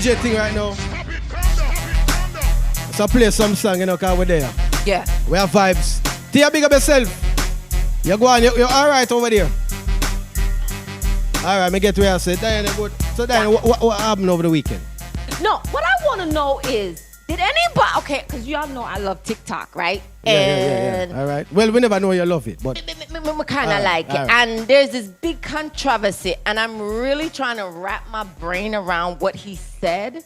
DJ thing right now. So play some song, you know, cause we're there. Yeah. We have vibes. Tia, big up yourself. You go on, you're all right over there. All right, me get where I said. Diana, good. So Diana, what happened over the weekend? No, what I want to know is, did anybody, okay, because y'all know I love TikTok, right? Yeah. All right. Well, we never know you love it, but. We kind of like it. Right. And there's this big controversy, and I'm really trying to wrap my brain around what he said.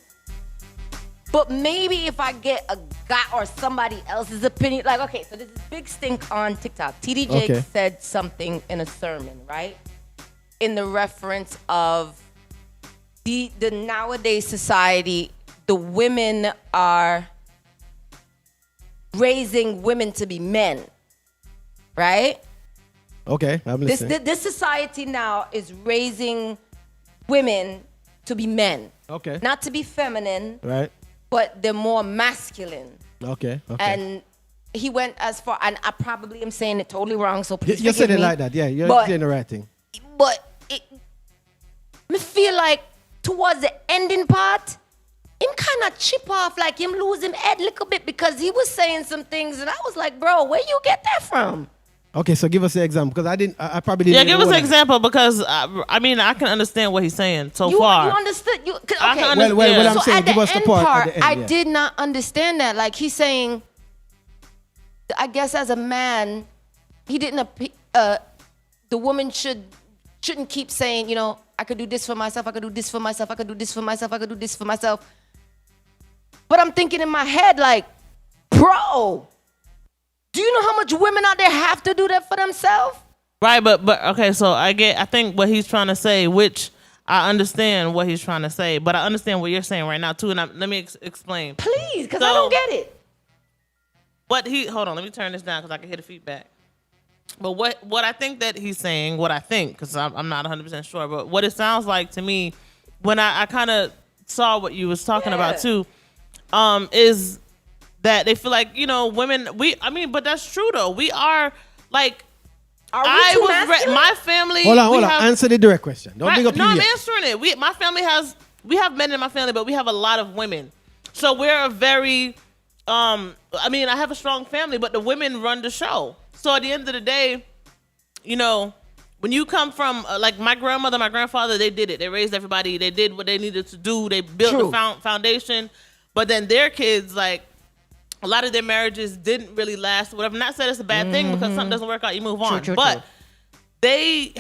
But maybe if I get a guy or somebody else's opinion, like, okay, so there's this big stink on TikTok. TD Jakes said something in a sermon, right? In the reference of the nowadays society, the women are raising women to be men, right? Okay, I'm listening. This society now is raising women to be men. Okay. Not to be feminine. Right. But they're more masculine. Okay. And he went as far, and I probably am saying it totally wrong, so please you said it me. like that, yeah. You're saying the right thing. But me feel like towards the ending part, him kind of chip off, like him lose him head a little bit, because he was saying some things, and I was like, bro, where you get that from? Okay, so give us an example, because I probably didn't. Yeah, give us an example, because I mean, I can understand what he's saying so far. You understood? Okay. Well, I'm so saying, at the give us the end part. I did not understand that. Like, he's saying, I guess as a man, he didn't. The woman shouldn't keep saying, you know, I could do this for myself. I could do this for myself. I could do this for myself. I could do this for myself. But I'm thinking in my head, like, bro. Do you know how much women out there have to do that for themselves? Right, but okay, so I think what he's trying to say, which I understand what he's trying to say, but I understand what you're saying right now too, and let me explain. Please, because I don't get it. Hold on, let me turn this down because I can hear the feedback. But what I think that he's saying, because I'm not 100% sure, but what it sounds like to me, when I kind of saw what you was talking about too, is that they feel like, you know, women, but that's true though. We are like, my family. Hold on. Answer the direct question. Don't bring up No, I'm answering it. We have men in my family, but we have a lot of women. So we're a very, I have a strong family, but the women run the show. So at the end of the day, you know, when you come from, like my grandmother, my grandfather, they did it. They raised everybody. They did what they needed to do. They built the foundation. But then their kids, like, a lot of their marriages didn't really last. Whatever. Not said it's a bad thing, because something doesn't work out, you move on. But they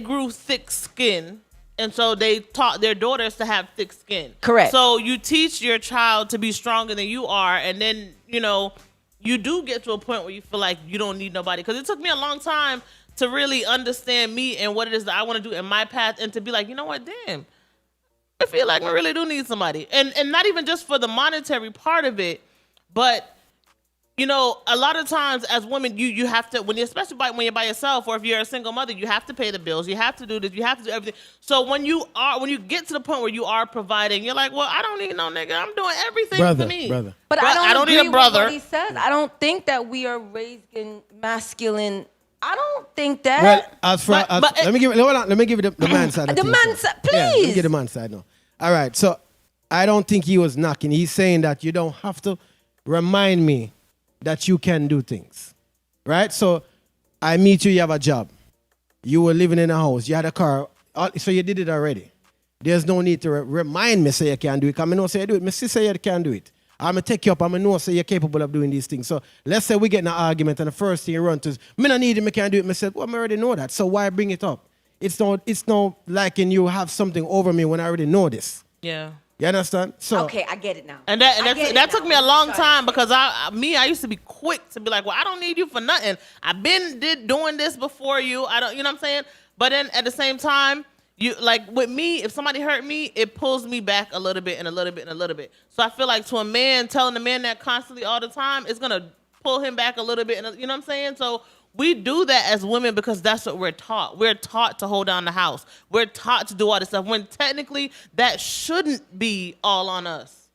grew thick skin, and so they taught their daughters to have thick skin. Correct. So you teach your child to be stronger than you are, and then, you know, you do get to a point where you feel like you don't need nobody. Because it took me a long time to really understand me and what it is that I want to do in my path, and to be like, you know what, damn, I feel like I really do need somebody. And not even just for the monetary part of it, but, you know, a lot of times as women, you have to, especially when you're by yourself, or if you're a single mother, you have to pay the bills. You have to do this. You have to do everything. So when you get to the point where you are providing, you're like, well, I don't need no nigga. I'm doing everything for me. But I don't need a brother. With what he says. I don't think that we are raising masculine. I don't think that. Well, let me give you the man side. The man side, please. Yeah, let me get the man side now. All right. So I don't think he was knocking. He's saying that you don't have to remind me that you can do things, right? So I meet you, you have a job. You were living in a house, you had a car, so you did it already. There's no need to remind me say you can do it, because I know say you do it. My sister say you can do it. I'm going to take you up, I'm going to know say you're capable of doing these things. So let's say we get in an argument, and the first thing you run to is, me not need it, me can't do it. I said, well, I already know that, so why bring it up? It's not like you have something over me when I already know this. Yeah. You understand? So okay, I get it now. And that took me a long time, because I used to be quick to be like, well, I don't need you for nothing. I've been doing this before you. I don't, you know what I'm saying? But then at the same time, you, like with me, if somebody hurt me, it pulls me back a little bit and a little bit and a little bit. So I feel like to a man, telling a man that constantly all the time is gonna pull him back a little bit. And you know what I'm saying? So we do that as women because that's what we're taught. We're taught to hold down the house. We're taught to do all this stuff, when technically that shouldn't be all on us.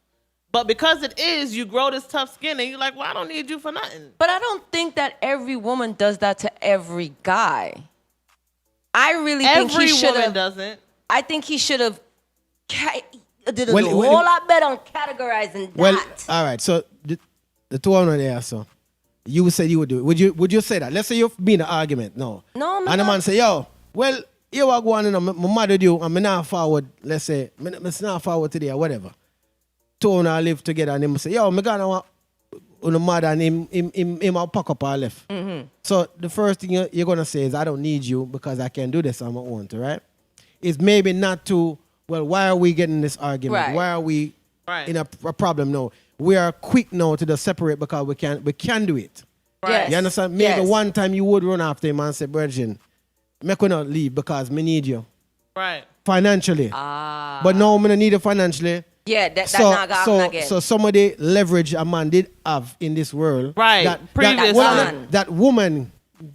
But because it is, you grow this tough skin and you're like, well, I don't need you for nothing. But I don't think that every woman does that to every guy. I really think he should have. Every woman doesn't. I think he should have. did a whole lot better on categorizing that. Well, all right. So the two of them there, so you said you would do it. Would you say that? Let's say you've been in an argument. No. No, man. And the man say, yo, well, you are going and my mother do, and me not forward, let's say, me not forward today or whatever. Two of them live together and him say, yo, me gonna want on the mother and him will pack up our left. Mm-hmm. So the first thing you're going to say is, I don't need you because I can do this on my own, right? It's maybe not to, well, why are we getting this argument? Right. Why are we in a problem? No. We are quick now to just separate because we can do it. Right. Yes. You understand? Maybe one time you would run after him and say, Virgin, make not leave because me need you. Right. Financially. But now I don't need it financially. Yeah, that not gonna happen again. So some of the leverage a man did have in this world. Right. That woman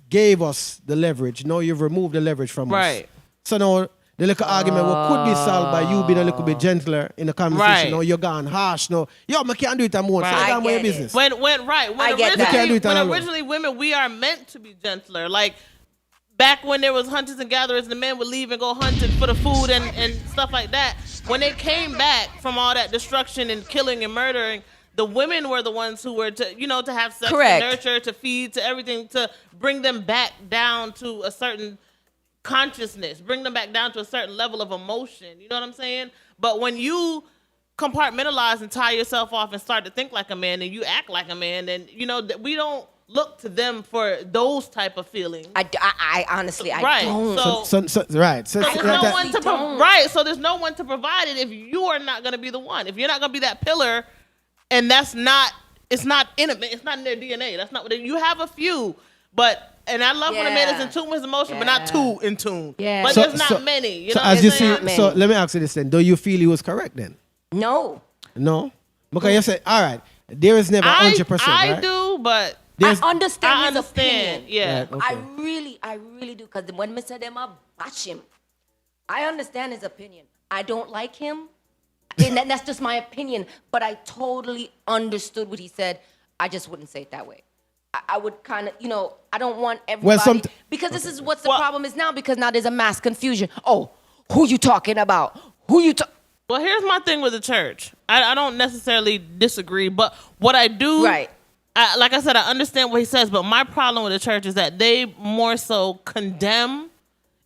gave us the leverage. Now you've removed the leverage from us. Right. So now the little argument could be solved by you being a little bit gentler in the conversation. Right. Now you're gone harsh. No, yo, I can't do it anymore. Right. So I got my get business. When it. originally women, we are meant to be gentler. Like back when there was hunters and gatherers and the men would leave and go hunting for the food and stuff like that. When they came back from all that destruction and killing and murdering, the women were the ones who were to have sex, Correct. to nurture, to feed, to everything, to bring them back down to a certain consciousness, bring them back down to a certain level of emotion. You know what I'm saying? But when you compartmentalize and tie yourself off and start to think like a man and you act like a man, then we don't look to them for those type of feelings. I honestly, I right. don't. So right. So there's no one to right. So there's no one to provide it if you are not going to be the one. If you're not going to be that pillar, and it's not intimate. It's not in their DNA. That's not what you have a few, but and I love when a man is in tune with his emotion, but not too in tune. Yeah. But there's not many. You know as you see, so let me ask you this then: do you feel he was correct then? No. Because you said, all right, there is never 100%. I do, but. I understand his opinion. Yeah. Right, okay. I really do. Because when Mr. Dema bash him, I understand his opinion. I don't like him. And that's just my opinion. But I totally understood what he said. I just wouldn't say it that way. I would kind of, I don't want everybody. Because this is what's the problem is now. Because now there's a mass confusion. Oh, who you talking about? Well, here's my thing with the church. I don't necessarily disagree. But what I do. Right. Like I said, I understand what he says, but my problem with the church is that they more so condemn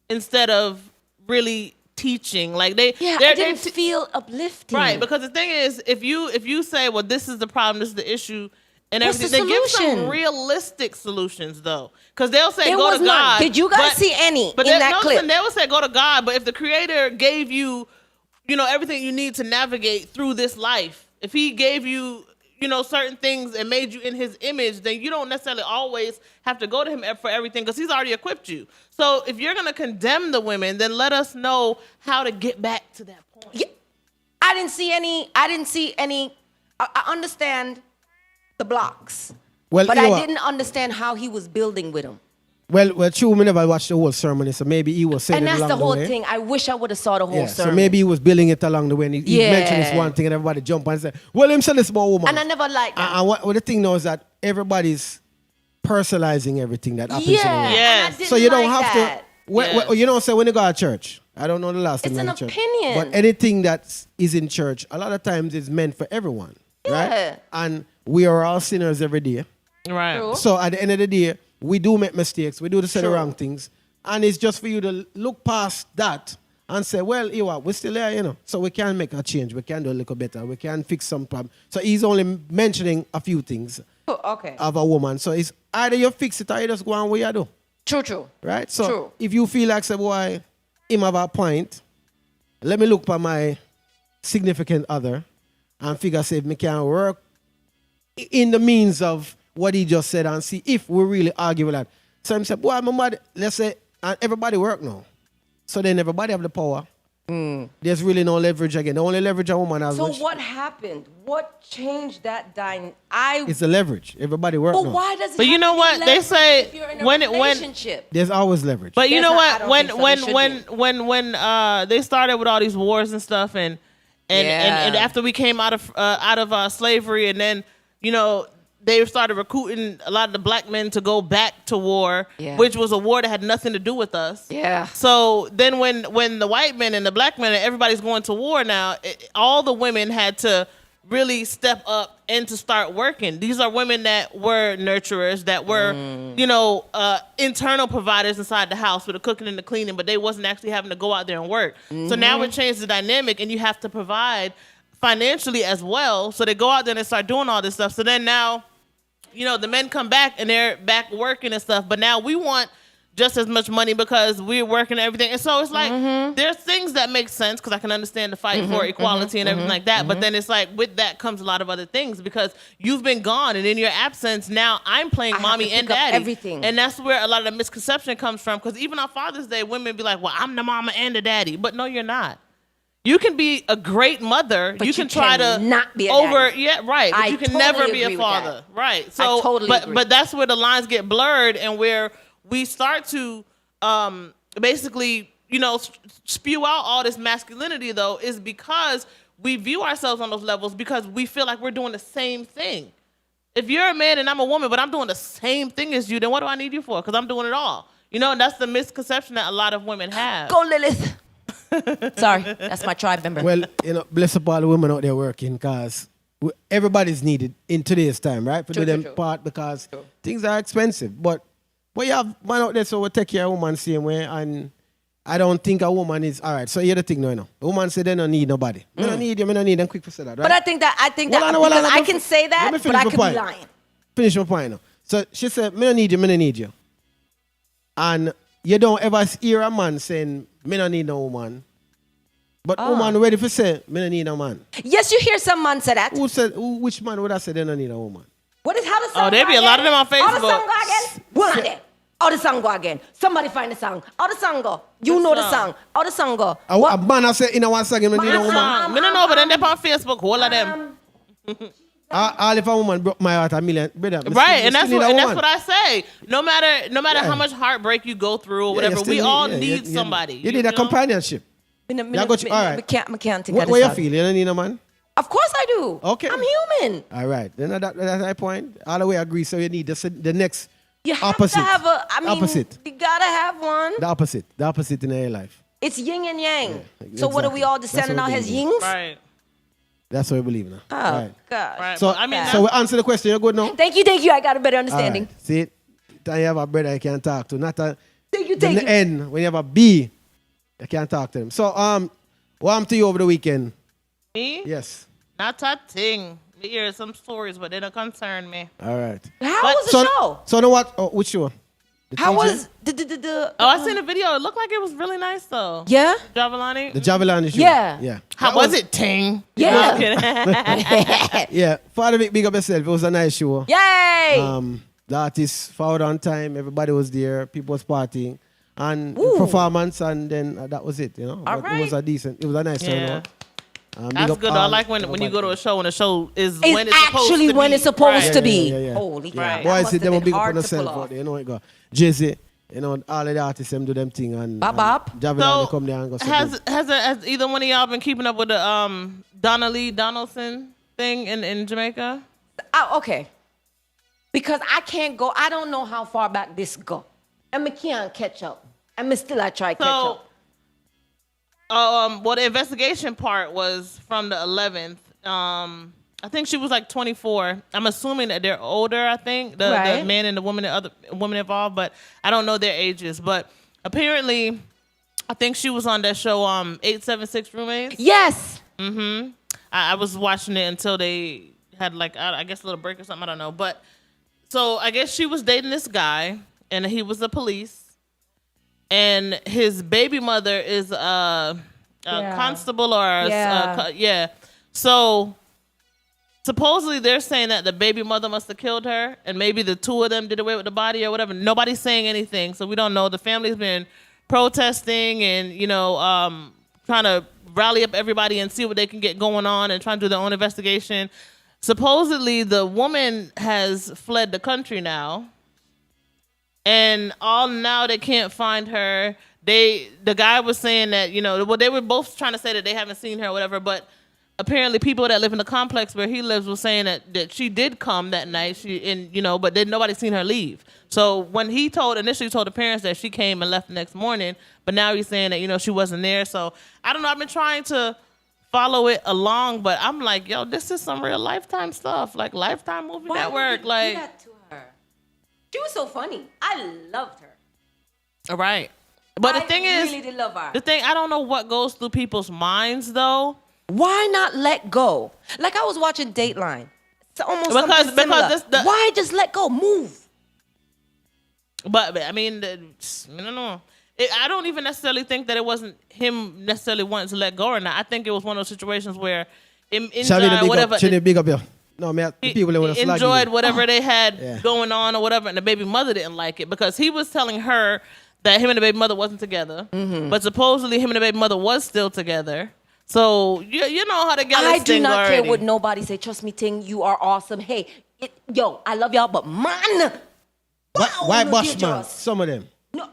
instead of really teaching. Like I didn't feel uplifting. Right, because the thing is, if you say, well, this is the problem, this is the issue, and what's everything, the they give solution? some realistic solutions though, because they'll say There go was to God. None. Did you guys see any in that clip? They will say go to God, but if the Creator gave you, everything you need to navigate through this life, if He gave you certain things and made you in His image, then you don't necessarily always have to go to Him for everything because He's already equipped you. So if you're going to condemn the women, then let us know how to get back to that point. Yeah. I didn't see any. I understand the blocks, but I didn't understand how he was building with them. Well, true, we never watched the whole sermon, so maybe he was saying it along the way. And that's the whole thing. I wish I would have saw the whole sermon. So maybe he was building it along the way, and he mentioned this one thing, and everybody jump and say, well, him said this about woman. And I never liked that. And what the thing now is that everybody's personalizing everything that happens in the world. Yes. So you don't have to, say when you go to church, I don't know the last time it's in an church. opinion. But anything that is in church, a lot of times is meant for everyone, right? And we are all sinners every day. Right. True. So at the end of the day, we do make mistakes. We do the wrong things. And it's just for you to look past that and say, well, we're still there, So we can make a change. We can do a little better. We can fix some problem. So he's only mentioning a few things of a woman. So it's either you fix it or you just go on where you do. True. Right? So if you feel like, say, boy, him have a point, let me look for my significant other and figure, say, if me can work in the means of what he just said and see if we really argue with that. So I said, boy, my mother, let's say, and everybody work now. So then everybody have the power. There's really no leverage again. The only leverage a woman has. So what happened? What changed that dynamic? It's the leverage. Everybody work now. But why does it But you know what? They say if you're in a relationship? There's always leverage. But you know what? When they started with all these wars and stuff and after we came out of slavery and then, they started recruiting a lot of the black men to go back to war, Yeah. which was a war that had nothing to do with us. Yeah. So then when the white men and the black men and everybody's going to war now, all the women had to really step up and to start working. These are women that were nurturers, that were, internal providers inside the house with the cooking and the cleaning, but they wasn't actually having to go out there and work. So now it changed the dynamic, and you have to provide financially as well. So they go out there and they start doing all this stuff. So then now, the men come back and they're back working and stuff, but now we want just as much money because we're working and everything. And so it's like, there's things that make sense because I can understand the fight for equality and everything like that. But then it's like, with that comes a lot of other things because you've been gone, and in your absence, now I'm playing mommy and daddy. Everything. And that's where a lot of the misconception comes from, because even on Father's Day, women be like, well, I'm the mama and the daddy. But no, you're not. You can be a great mother. But you can try to not be a daddy. Yeah, right. But I you can totally never be agree a with father. that. Right. So I totally agree. But that's where the lines get blurred, and where we start to basically, spew out all this masculinity, though, is because we view ourselves on those levels because we feel like we're doing the same thing. If you're a man and I'm a woman, but I'm doing the same thing as you, then what do I need you for? Because I'm doing it all. And that's the misconception that a lot of women have. Go, Lilith. Sorry, that's my tribe member. Well, bless up all the women out there working, because everybody's needed in today's time, right? For True, them true. part, because things are expensive. But you have man out there so will take care of a woman same way, and I don't think a woman is all right. So here's the thing now. The woman said they don't need nobody. I don't need you, I don't need them. Quick to say that, right? But I think that Hold on, I can say that, let me but finish I my could point. be lying. Finish my point now. So she said, me don't need you, me don't need you. And you don't ever hear a man saying, me don't need no woman. But woman ready for say, me don't need no man. Yes, you hear some man say that. Which man would have said they don't need a woman? What is how the song there go be a lot of again? them on How the Facebook. song go again? One of them. How the song go again? Somebody find the song. How the song go? You know the song. How the song go? A man I say in a one second, me need a woman. I don't know, but then they're on Facebook, all of them. All if a woman broke my heart a million, brother. Right, and that's what I say. No matter how much heartbreak you go through or whatever, we all need somebody. You need a companionship. I Alright. can't think What of this you song. feel? You don't need a man? Of course I do. Okay. I'm human. All right. Then that's my point. All the way agree. So you need the next You have opposite. to have opposite. you gotta have one. The opposite in your life. It's yin and yang. Yeah, so what are we exactly. all That's descending what out we as believe. yings? Right. That's what we believe now. Oh, Right. God. Right. So I mean, so we answer the question. You're good now? Thank you. I got a better All understanding. right. See it? Then you have a brother you can talk to. Not a Thank you. the N. When you have a B, you can't talk to them. So what happened to you over the weekend? Me? Yes. Not a thing. We hear some stories, but they don't concern me. All right. How But- was the So show? so know what? Oh, which show? The How TJ? was the Oh, I seen the video. It looked like it was really nice, though. Yeah? Javelani. The Javelin show? Yeah. Yeah. How That was it, Ting? Yeah. No, I'm kidding. Yeah. Father Vic, big up yourself. It was a nice show. Yay! The artists found on time. Everybody was there. People was partying. And Ooh. performance, and then that was it, All But right. it was a nice Yeah. turnout. Big That's up good. I all- like when you go to a show and the show is It's when it's supposed actually to when be. it's supposed Right. to be. Yeah. Holy crap. Right. That Boys, must see have them been big up hard on to themselves pull out off. there. You know it go. Jay-Z, all of the artists them do them thing and Bop. Javelin So they come there and go. has either one of y'all been keeping up with the Donna Lee Donaldson thing in Jamaica? Oh, okay. Because I can't go. I don't know how far back this go. And I can't catch up. And still I try catch So, up. well, the investigation part was from the 11th. I think she was like 24. I'm assuming that they're older. I think the Right. man and the woman, the other women involved, but I don't know their ages. But apparently, I think she was on that show 876 Roommates. Yes. I was watching it until they had like I guess a little break or something. I don't know, but so I guess she was dating this guy, and he was the police, and his baby mother is a Yeah. constable or Yeah. yeah. So supposedly they're saying that the baby mother must have killed her, and maybe the two of them did away with the body or whatever. Nobody's saying anything, so we don't know. The family's been protesting and trying to rally up everybody and see what they can get going on and trying to do their own investigation. Supposedly the woman has fled the country now, and now they can't find her. The guy was saying that they were both trying to say that they haven't seen her or whatever, but apparently people that live in the complex where he lives was saying that she did come that night. But then nobody seen her leave. So when he initially told the parents that she came and left the next morning, but now he's saying that, she wasn't there. So I don't know. I've been trying to follow it along, but I'm like, yo, this is some real Lifetime stuff, like Lifetime movie network. Like, do that to her? She was so funny. I loved her. All right. But the thing is, really did love her. I don't know what goes through people's minds though. Why not let go? Like I was watching Dateline. It's almost because why just let go? Move. But I mean, I don't know. I don't even necessarily think that it wasn't him necessarily wanting to let go or not. I think it was one of those situations where big up here. No, man, the people that enjoyed whatever they had going on or whatever, and the baby mother didn't like it because he was telling her that him and the baby mother wasn't together, but supposedly him and the baby mother was still together. So you know how to get I do not already. care what nobody say. Trust me, Ting, you are awesome. Hey, I love y'all, but man, why bust man? Some of them. No,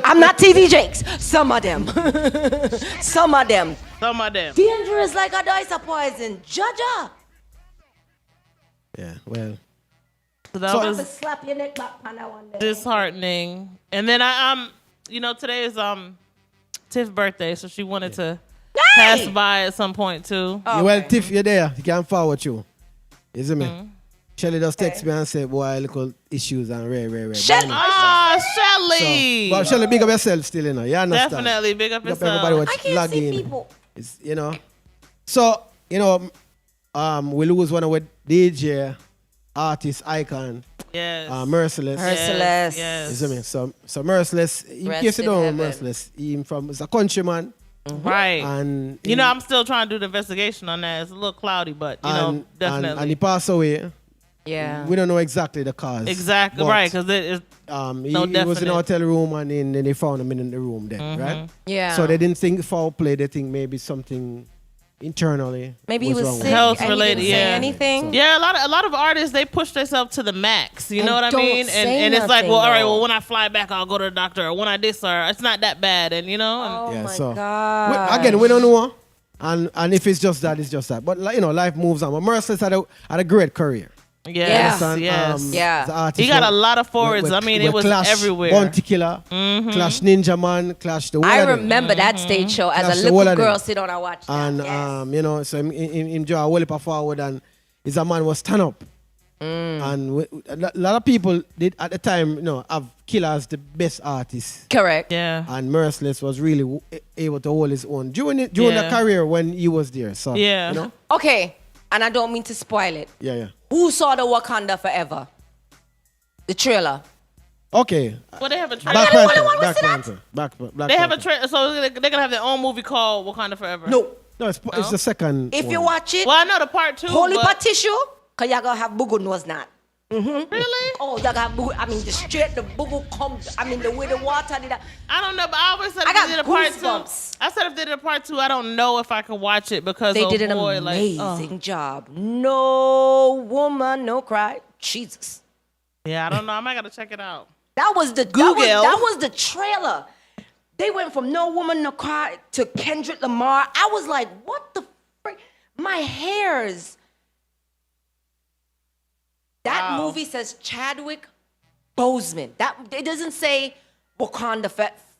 I'm not TV Jakes. Some of them. Some of them. Dangerous like a dice of poison. Jaja. Yeah, well. So that was slap your neck back on that one day. Disheartening. And then today is Tiff's birthday, so she wanted to pass by at some point too. Okay. Well, Tiff, you're there. You can forward you. You see me? Mm-hmm. Shelly just text me and say, boy, little issues and rare. Shelly! Shelly! But Shelly, big up yourself still, You understand? Definitely, big up yourself. Everybody I can't see people. It's, So, we lose one of our DJ, artist, icon. Yes. Merciless. Yes. You see me? So Merciless, in case you don't know Merciless, he's a countryman. Mm-hmm. Right. And I'm still trying to do the investigation on that. It's a little cloudy, but, definitely. And he passed away. Yeah. We don't know exactly the cause. Exactly, right, because it is he was in a hotel room and then they found him in the room there, right? Yeah. So they didn't think foul play, they think maybe something internally. Maybe he was sick health and related, he didn't say anything. So. Yeah, a lot of artists, they push themselves to the max. You know what I mean? And it's like, well, all right, when I fly back, I'll go to the doctor. Or when I this, or it's not that bad. And Oh my God. Again, we don't know. And if it's just that, it's just that. But life moves on. But Merciless had a great career. Yes. He got a lot of forwards. It was Clash, everywhere. Bounty Killer, Clash Ninja Man, Clash the I remember that stage show as a little girl sit on and watch that. And, so him enjoy a whole heap of forward and his a man was stand up. And a lot of people did at the time, have Killer as the best artist. Correct. Yeah. And Merciless was really able to hold his own during the career when he was there. So, Okay, and I don't mean to spoil it. Yeah. Who saw the Wakanda Forever? The trailer. Okay. Well, they have a trailer. Black Panther. They have a trailer, so they're gonna have their own movie called Wakanda Forever. No, it's the second. If you watch it, well, I know the part 2. Holy tissue, cause y'all gonna have bugu nose not. Really? Oh, y'all got bugu. The bugu comes. The way the water did that. I don't know, but I always said if they did a part 2. I said if they did a part 2, I don't know if I could watch it because they did an amazing job. No woman, no cry. Jesus. Yeah, I don't know. I might gotta check it out. That was the Google. That was the trailer. They went from No Woman No Cry to Kendrick Lamar. I was like, what the frick? My hairs. That movie says Chadwick Boseman. It doesn't say Wakanda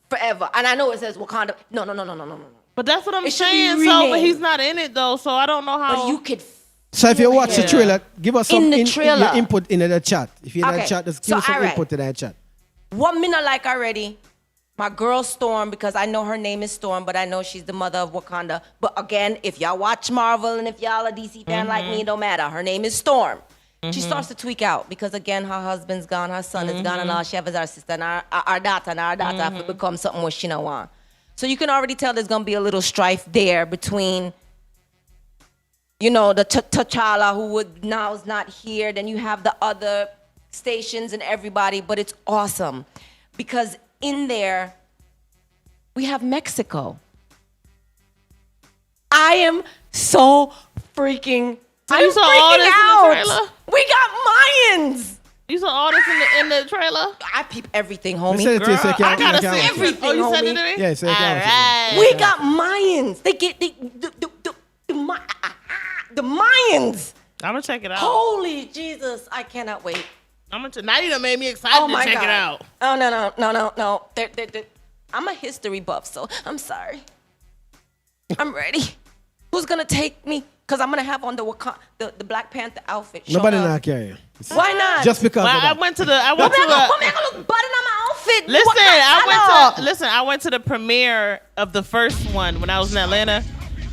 Forever. And I know it says Wakanda. No. But that's what I'm saying. So, but he's not in it though. So I don't know how. But you could. So if you watch the trailer, give us some your input in the chat. If you're in the chat, just give us some input in that chat. What me not like already? My girl Storm, because I know her name is Storm, but I know she's the mother of Wakanda. But again, if y'all watch Marvel and if y'all a DC fan like me, it don't matter. Her name is Storm. She starts to tweak out because, again, her husband's gone, her son is gone, and all she has is our sister and our daughter, and our daughter have to become something what she don't want. So you can already tell there's going to be a little strife there between, the T'Challa who now is not here. Then you have the other stations and everybody, but it's awesome because in there, we have Mexico. I am so freaking you saw all this in the trailer? We got Mayans. You saw all this in the trailer? I peep everything, homie. Girl, I gotta see everything. Oh, you sent it to me? Yeah, so all right. We got Mayans. They get the the Mayans. I'm gonna check it out. Holy Jesus, I cannot wait. Now you done made me excited to check it out. Oh, no. I'm a history buff, so I'm sorry. I'm ready. Who's gonna take me? Because I'm gonna have on the Black Panther outfit. Nobody not carry you. Why not? Just because. I went to the. I'm gonna look button on my outfit. Listen, I went to the premiere of the first one when I was in Atlanta.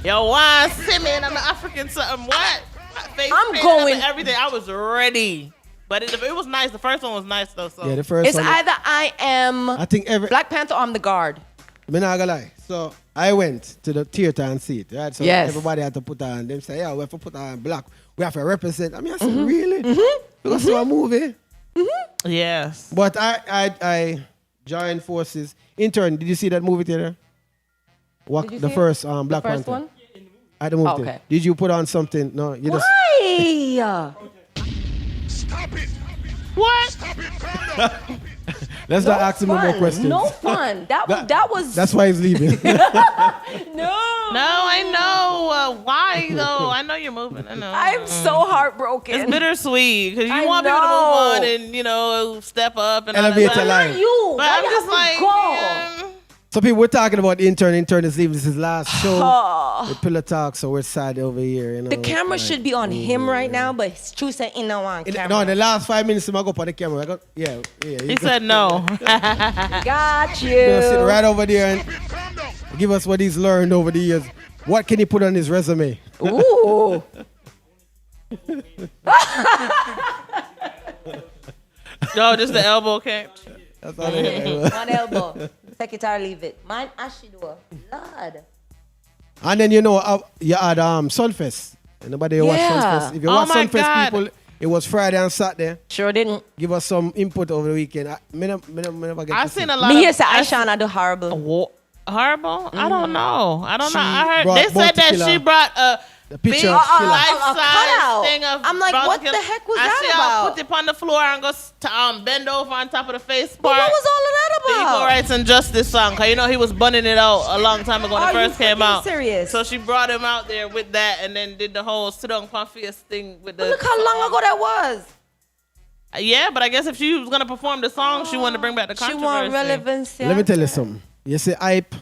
Yo, why see me? I'm an African something. What? I'm going. Everything. I was ready. But it was nice. The first one was nice though. So yeah, the first it's one. Either I am. I think Black Panther or I'm the guard. I'm not gonna lie. So I went to the theater and see it, right? So everybody had to put on. Them say, yeah, we have to put on black. We have to represent. I mean, I said, really? Because it's a movie. Yes. But I joined forces. Intern, did you see that movie theater? The first Black Panther. The first one? At the movie theater. Okay. Did you put on something? No, you just. Why? Stop it. What? Stop it. Calm down. Let's not ask him more questions. No fun. That was. That's why he's leaving. No, I know. Why though? I know you're moving. I know. I'm so heartbroken. It's bittersweet because you I want people to know. move on and step up and Elevate all your that. life. Not you. But Why I'm you just have like, to go? So people, we're talking about Intern. Intern is leaving. This is his last show. The Pillow Talk, so we're sad over here. You know, The camera should be on him right now, but it's true said in no on camera. No, in the last 5 minutes, I'm going to go on the camera. He said no. Got you. Gonna sit right over there and give us what he's learned over the years. What can he put on his resume? Ooh. No, just the elbow catch. That's all they have. One elbow. Take it or leave it. Mine, Ashidor. Lord. And then you had Sunfest. Anybody watch Sunfest? If you watch my Sunfest, God. people, it was Friday and Saturday. Sure didn't. Give us some input over the weekend. I never get I've to see seen it. a lot Me of. here say Aishana do horrible. Horrible? I don't know. She I heard brought they said Bounty that Killer. she brought a The big picture. life-size cutout. thing of. I'm like, Bounty what Killer. the heck was I that see about? I'll put it on the floor and go bend over on top of the face But part. what was all of The that Equal about? Rights and Justice song. Cause you know he was bunning it out a long time ago when Are it first you came freaking out. serious? So she brought him out there with that and then did the whole sit on Confius thing with the. Look how long ago that was. Yeah, but I guess if she was gonna perform the song, she wanted to bring back the She controversy. want relevancy. Let me tell you something. You see, hype,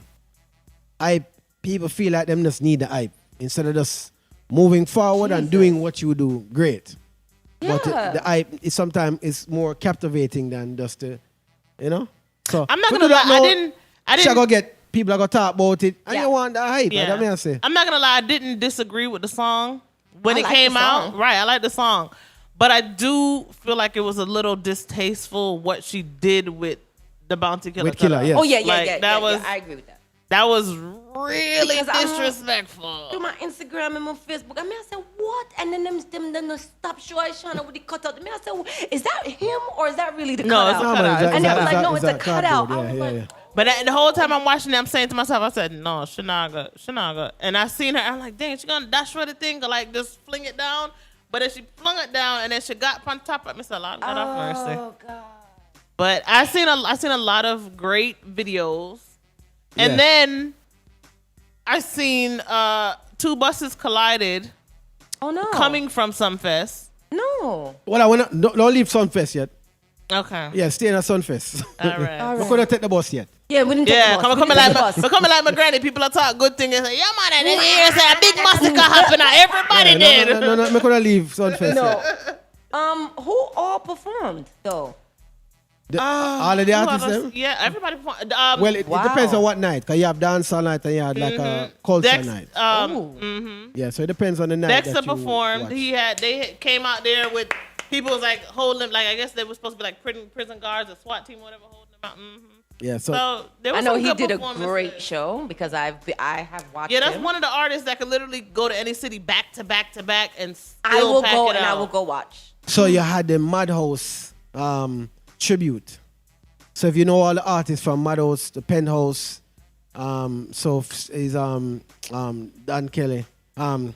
people feel like them just need the hype instead of just moving forward and doing what you do great. But Yeah. the hype is sometimes more captivating than just the, you know. So I'm not we gonna do that lie. now. I She didn't. gonna get people are gonna talk about it, and Yeah. you want that hype. Yeah. That's what I say. I'm not gonna lie. I didn't disagree with the song when I it like came the out. song. Right, I like the song, but I do feel like it was a little distasteful what she did with the Bounty Killer. With Killer, cutout. yes. Oh yeah, Like, that was- I agree with that. That was really Because I'm- disrespectful. Through my Instagram and my Facebook, I said, what? And then them stop show Aishana with the cutout. I said, is that him or is that really the No, it's cutout? a cutout. And they was like, no, it's it's a that cutout. cardboard. I was like, But the whole time I'm watching it, I'm saying to myself, I said, no, Shanaga. And I seen her, I'm like, dang, she gonna dash with the thing or like just fling it down. But then she flung it down and then she got on top of me. So Lord have mercy. oh God. But I seen a lot of great videos. And Yeah. then I seen two buses collided Oh no. coming from Sunfest. No. Well, I wanna don't leave Sunfest yet. Okay. Yeah, stay in a Sunfest. All right. All We're right. gonna take the bus yet. Yeah, we didn't take Yeah, the bus. come We coming didn't like take the bus. coming like my granny. People are talk good things and say, yeah man, and then you say a big massacre happened. Everybody did. No, we're gonna leave Sunfest yet. No. Who all performed though? All of the Who artists, others? them? Yeah, everybody performed. Well, it Wow. depends on what night. Cause you have dancehall night and you have like a culture night. Yeah, so it depends on the night. Dexter that you performed. watch. They came out there with people was like holding them, like I guess they were supposed to be like prison guards, a SWAT team, whatever, holding them out. Yeah, so So there was I know some he good did a performances. great show because I have watched Yeah, that's him. one of the artists that could literally go to any city back to back to back and still I will pack go it and I out. will go watch. so you had the Madhouse tribute. So if you know all the artists from Madhouse, the Penthouse, so is Dan Kelly, not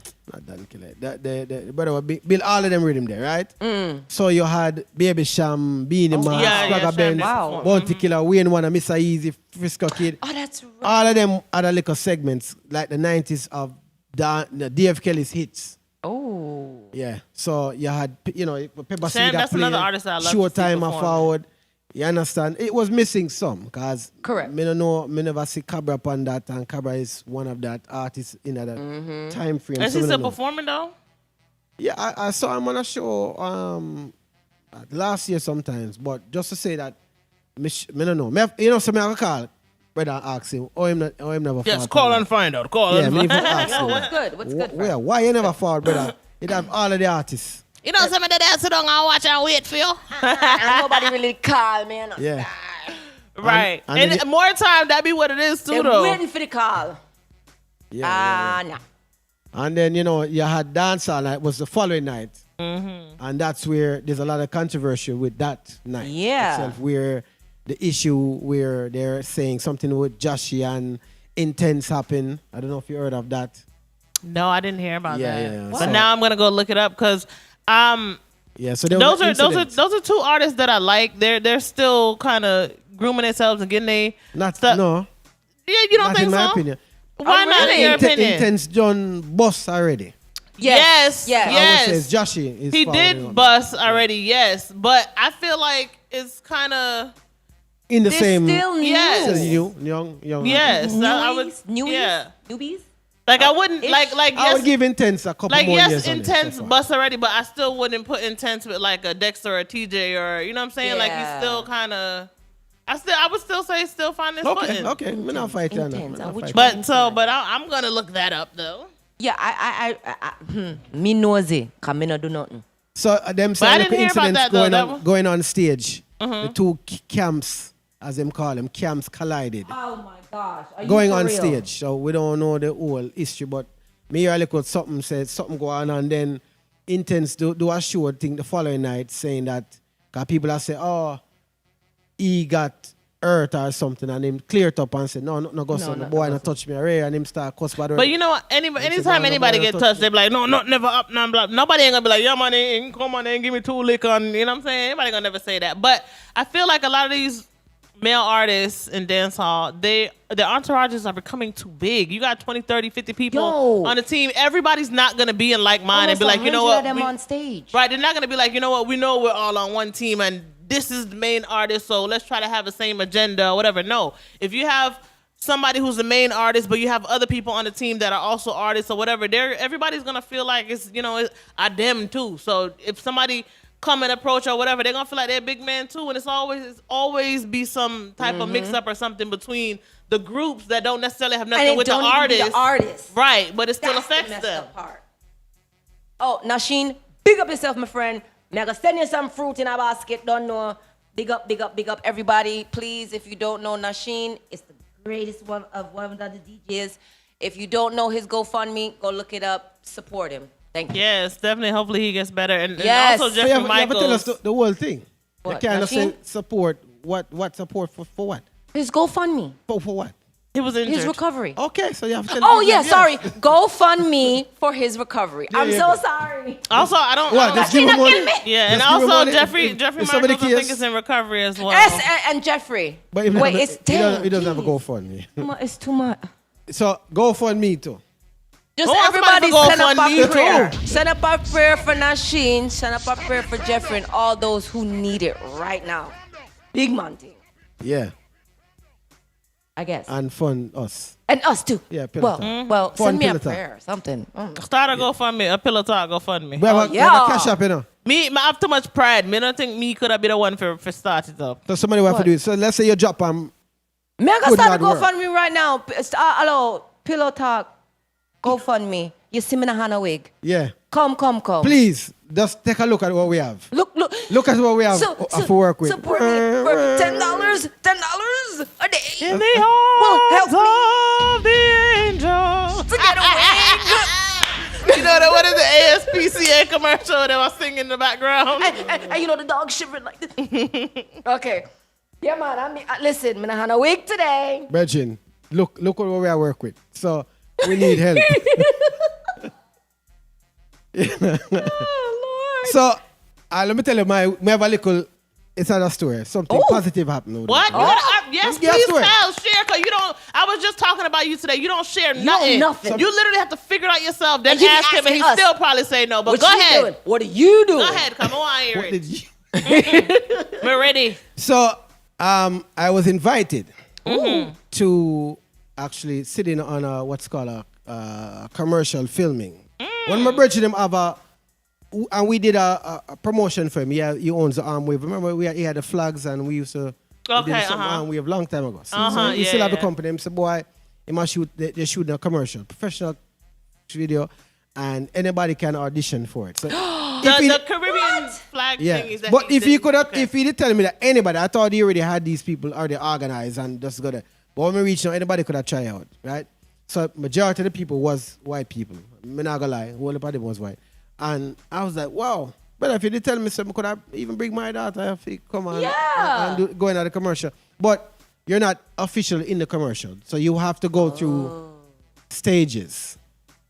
Dan Kelly, the brother was Bill, all of them rhythm there, right? So you had Baby Sham, Beanie Man, yeah, Swagger Sham Benz, did Wow. Bounty Killer, Wayne Wanna, Mr. Easy, Frisco Kid. Oh, that's right. All of them had a little segments like the 90s of DF Kelly's hits. Oh. Yeah. So you had, Pepper Shan, Seed that's played, another artist that I love to see Showtime performing. forward. You understand? It was missing some because Correct. Me don't know. Me never see Cabra upon that, and Cabra is one of that artists in that time frame. Is so he me still don't know. performing though? Yeah, I saw him on a show last year sometimes, but just to say that, me don't know. So me have a call, brother, and ask him, him never Yes, fought call on and find out. Call that. Yeah, and me find even out. ask Yo, him. what's good? What's good? Where? Why you never fought, brother? It have all of the artists. You know, some of the dance sit down and watch and wait for you. And nobody really call me. And Yeah. Right. And And, then more time, that be what it is too, they're though. waiting for the call. Yeah. Nah. And then, you had dancehall night, was the following night. Mm-hmm. And that's where there's a lot of controversy with that night. Yeah. Itself, where the issue where they're saying something with Joshi and Intense happened. I don't know if you heard of that. No, I didn't hear about Yeah, that. yeah, But so- now I'm gonna go look it up because Yeah, so there was those are incidents. those are two artists that I like. They're still kind of grooming themselves and getting they Not, stuff. no, Yeah, you don't not think in my so? opinion. Why not in really? your opinion? Intense done bust already. Yes, Yes. I yes. would say Joshi is He following did up. bust already, yes. But I feel like it's kind of in the They're same. still new. Yes. Still young. yes. I would, Newies? yeah. Newbies? Like I wouldn't Ish. like I would yes, give Intense a couple like more yes, years on it so Intense far. bust already, but I still wouldn't put Intense with like a Dexter or a TJ or you know what I'm saying. Like he's Yeah. still kind of. I would still say still find his footing. Okay. Me not fight you on that. Intense. Me not Which fight one? But I'm gonna look that up though. Yeah, me nosy, cause me not do nothing. So them I saying didn't hear about incidents that, though. going That on, one- going on stage. The two camps, as them call them, camps collided. Oh my gosh. Are Going on stage. So we don't know the whole history, but me hear like what something said, something go on, and then Intense do a show thing the following night saying that, because people are saying, oh, he got hurt or something, and him cleared up and said, no, go son, the boy not touch me already, and him start cuss bad. But you know what? Anytime anybody get touched, they be like, no, not never up, none, blah. Nobody ain't gonna be like, yeah, man, ain't come on and give me 2 lick on. You know what I'm saying? Anybody gonna never say that. But I feel like a lot of these male artists in dancehall, their entourages are becoming too big. You got 20, 30, 50 people Yo. on the team. Everybody's not gonna be in like mind and Almost be like, you know 100 what? of them we- on stage. Right, they're not gonna be like, you know what, we know we're all on one team and this is the main artist, so let's try to have the same agenda or whatever. No. If you have somebody who's the main artist, but you have other people on the team that are also artists or whatever, everybody's gonna feel like it's them too. So if somebody come and approach or whatever, they're gonna feel like they're a big man too. And it's always be some type of mix up or something between the groups that don't necessarily have And nothing it with the don't even be artist. the artist. Right, but it still That's the affects messed them. up part. Oh, Nasheen, big up yourself, my friend. Me I gonna send you some fruit in a basket. Don't know. Big up, everybody. Please, if you don't know Nasheen, it's the greatest one of the DJs. If you don't know his GoFundMe, go look it up. Support him. Thank you. Yes, definitely. Hopefully he gets better. And Yes. also So Jeffrey you have to tell us Michaels. the whole thing. What, You can't just say machine? support. What support for what? His GoFundMe. For what? He was injured. His recovery. Okay, so you have to tell Oh people, yeah, yes. sorry. GoFundMe for his recovery. I'm yeah, so but- sorry. Also, I don't. What? I Just don't give him not money. getting me. yeah, and Just give him also money. Jeffrey If Michaels, somebody I think, cares. is in recovery as well. Yes, and Jeffrey. But if Wait, it's 10. he doesn't have a GoFundMe. It's too much. So GoFundMe too. Just Go on, everybody somebody send up go a fund me prayer. too. Send up a prayer for Nasheen. Send up a prayer for Jeffrey and all those who need it right now. Big man thing, Yeah, I guess. and fund us. And us too. Yeah, Pillow Well, Talk. send Fund me a Pillow Talk. prayer or something. Start a GoFundMe, a Pillow Talk GoFundMe. We have, Oh, we have yeah. a cash up, you know. Me, I have too much pride. Me don't think me could have been the one for start it up. So somebody will have What? to do it. So let's say you drop Me, I Good gonna start a lad work. GoFundMe right now. Hello, Pillow Talk. GoFundMe. You see me in a Hannah wig. yeah. Come. Please, just take a look at what we have. Look. Look at what we have to work with. Support me for $10 a day. In the Well, help arms of the angel. To get a wig. You know that what is the ASPCA commercial that was singing in the background? and you know the dog shivering like this. Okay. Yeah, man. Listen, I'm gonna have a wig today. Virgin, look at what we are work with. So we need help. Oh, Lord. So let me tell you, we have a little, it's another story. Something Oh. positive happened. What? You gotta Yes, Guess please what? share, because you don't. I was just talking about you today. You don't share nothing. nothing. You literally have to figure it out yourself. Then And you be ask him, and he asking us, still probably say no. But What go you ahead. doing? What are you doing? Go ahead. Come on, What Eric. did you? We're ready. So I was invited to actually sit in on a what's called a commercial filming. When my brother them have and we did a promotion for him. Yeah, he owns the arm wave. Remember he had the flags and we used to we did some arm wave long time ago. So he still have the company. He said, boy, he must shoot. They're shooting a commercial, professional video, and anybody can audition for it. So The Caribbean flag yeah, thing is that. but if he did tell me that anybody, I thought he already had these people already organized and just got it. But when we reached out, anybody could have tried out, right? So majority of the people was white people. I'm not gonna lie, whole lot of them was white. And I was like, wow. But if you did tell me something, could I even bring my daughter if he come on and go into the commercial? But you're not officially in the commercial, so you have to go through stages.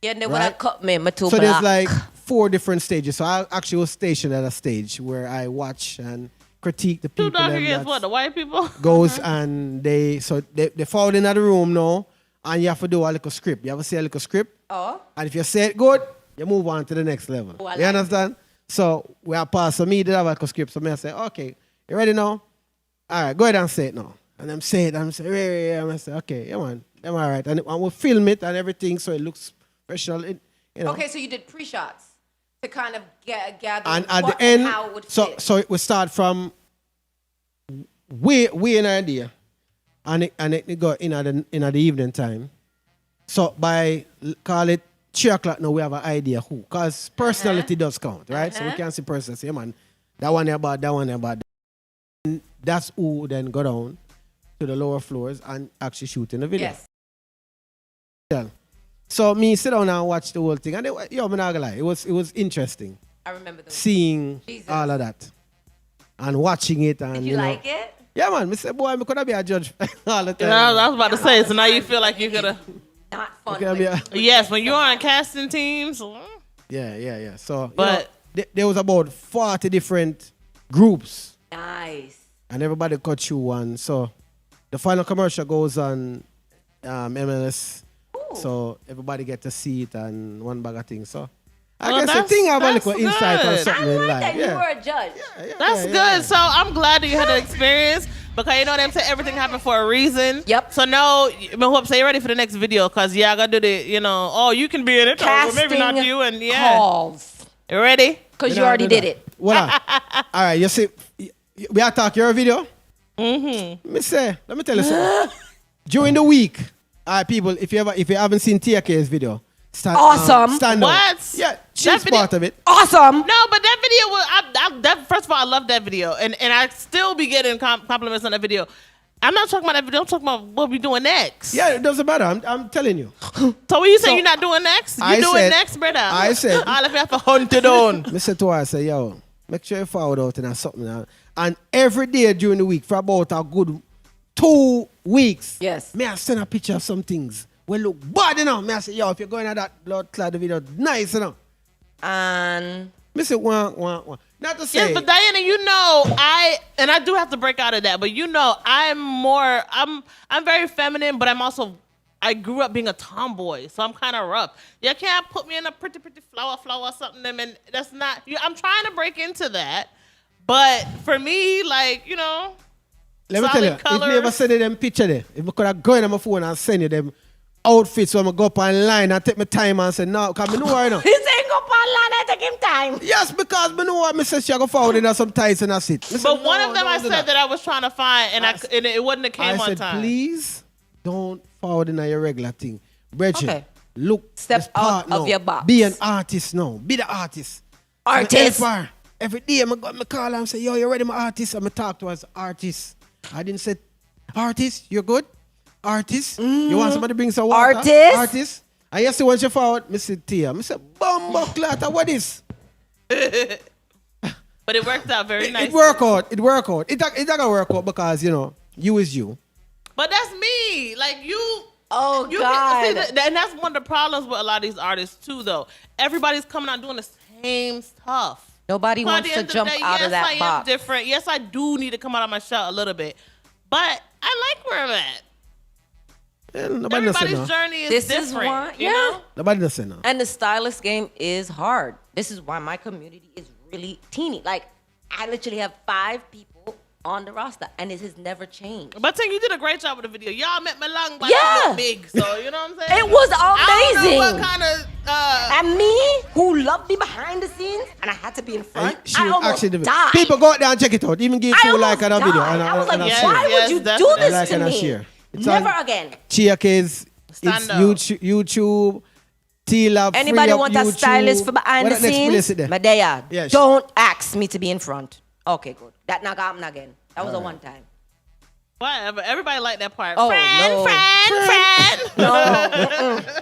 Yeah, they would have cut me. So there's like 4 different stages. So I actually was stationed at a stage where I watch and critique the people. Two dark against what? The white people? Goes and they fall in the room now, and you have to do a little script. You have to say a little script. Oh. And if you say it good, you move on to the next level. Oh, you understand? So we are past. So me did have a little script. So me I say, okay, you ready now? All right, go ahead and say it now. And I'm saying it, and I'm saying, yeah. And I say, okay, yeah man, I'm all right. And we'll film it and everything so it looks professional. You know. Okay, so you did pre-shots to kind of gather And at what the end, and how it would fit. so it would start from we an idea, and it go in the evening time. So by call it 3:00 now we have an idea who, because personality does count, right? So we can see personality. Yeah, man, that one about that one about. And that's who then go down to the lower floors and actually shoot in the video. Yes. Yeah. So me sit down and watch the whole thing, and I'm not gonna lie, it was interesting. I remember those. Seeing all of that and watching it, and Did you like it? Yeah, man. I said, boy, I could be a judge all the time. Yeah, I was about to say. So now you feel like you're gonna. Not fun. Could be a- Yes, when you're on casting teams. yeah. So, But there was about 40 different groups, Nice. and everybody cut you one. So the final commercial goes on MLS. Ooh. So everybody get to see it and one bag of things. So Well, I guess the that's- thing have a that's little insight on good. something I in like life. that you Yeah. were a judge. That's good. So I'm glad that you had that experience, because you know what I'm saying, everything happened for a reason. Yep. So now, I hope say you're ready for the next video, because I gotta do the, oh, you can be in it, or Casting maybe not you, and yeah. calls. You ready? Because you already did it. Voila. All right, you see, we are talking your video. Let me tell you something. During the week, all right, people, if you haven't seen TIK's video, stand up. What? Yeah, she's video- part of it. Awesome. No, but that video was, first of all, I love that video, and I still be getting compliments on that video. I'm not talking about that video. I'm talking about what we doing next. Yeah, it doesn't matter. I'm telling you. So what you saying So, you're not doing next? You I doing said- next, brother? I said- I'll have to hunt it on. I said to her, I said, yo, make sure you forward out and something. And every day during the week, for about a good 2 weeks, Yes. me I send a picture of some things. Well, look bad, you know. Me I say, yo, if you're going at that blood clot video, nice, you know. And Me say, one. Not to say. Yes, but Diana, I do have to break out of that, but I'm very feminine, but I grew up being a tomboy, so I'm kind of rough. You can't put me in a pretty flower or something, and that's not, I'm trying to break into that, but for me, like, Let me tell you, solid if me ever send you them picture there, if I could have gone on my phone and send you them outfits, so I'm go up online and take my time and say, no, because I know why, you know. he said go online and take him time. Yes, because I know what I said, she go forward in some tights and that's it. Me say, But one no, of them I don't do said that I was trying to find, and it wasn't a came I on said, time. please don't forward in your regular thing. Bridget, Okay. look. Step this part out of now. your box. Be an artist now. Be the artist. Artist. Me help her. Every day, I call her and say, yo, you ready, my artist? I'm talk to her as artist. I didn't say, artist, you're good? Artist? You want somebody to bring some water? Artist? Artist? And yesterday when she forward, I said, Tia, I said, bumbo clot, what is? But it worked out very nice. It work out. It not gonna work out because, you is you. But that's me. Like you. Oh, You God. can, see, and that's one of the problems with a lot of these artists too, though. Everybody's coming out doing the same stuff. Nobody So at wants the to end jump the day, out yes, of that I am box. different. Yes, I do need to come out of my shell a little bit. But I like where I'm at. Yeah, nobody does say Everybody's no. journey is This is different. why- you yeah. know? Nobody does say no. And the stylist game is hard. This is why my community is really teeny. Like, I literally have 5 people on the roster, and it has never changed. But Ting, you did a great job with the video. Y'all met me long, but Yeah. I'm big, so you know what I'm saying? It was I don't know what amazing. kind of And me, who loved me behind the scenes, and I had to be in front, She I was almost actually died. people go out there and check it out. Even give I you like almost on a video died. and I was like, Yeah, why yes, would you do definitely. this Like to and a me? share. It's Never on- again. Chiake's, it's Stand up. YouTube, T-Lab, Anybody free up want a YouTube. stylist for behind What the that next place scenes? is there? Medea, Yeah, she- don't ask me to be in front. Okay, good. That not happen again. That was a one time. whatever. Everybody liked that part. Oh, friend, no. friend. No,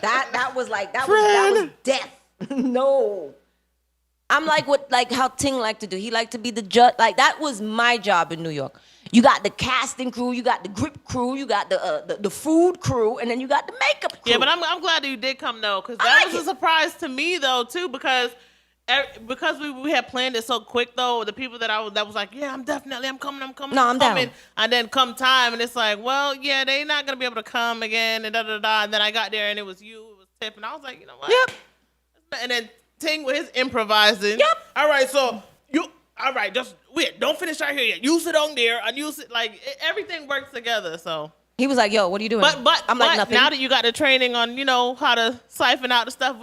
that was like that was death. No, I'm like what like how Ting liked to do. He liked to be the judge. Like that was my job in New York. You got the casting crew, you got the grip crew, you got the food crew, and then you got the makeup crew. Yeah, but I'm glad that you did come though, because I that like was a it. surprise to me though too, because we had planned it so quick though. The people that was like, yeah, I'm coming. No, I'm down. coming. And then come time, and it's like, well, yeah, they not gonna be able to come again, and da da da. And then I got there, and it was you, it was Tip, and I was like, you know what? Yep. And then Ting with his improvising. Yep. All right, so all right, just wait. Don't finish right here yet. You sit on there, and you sit everything works together. So. He was like, "Yo, what are you doing?" But I'm like, "Nothing." now that you got the training on, how to siphon out the stuff,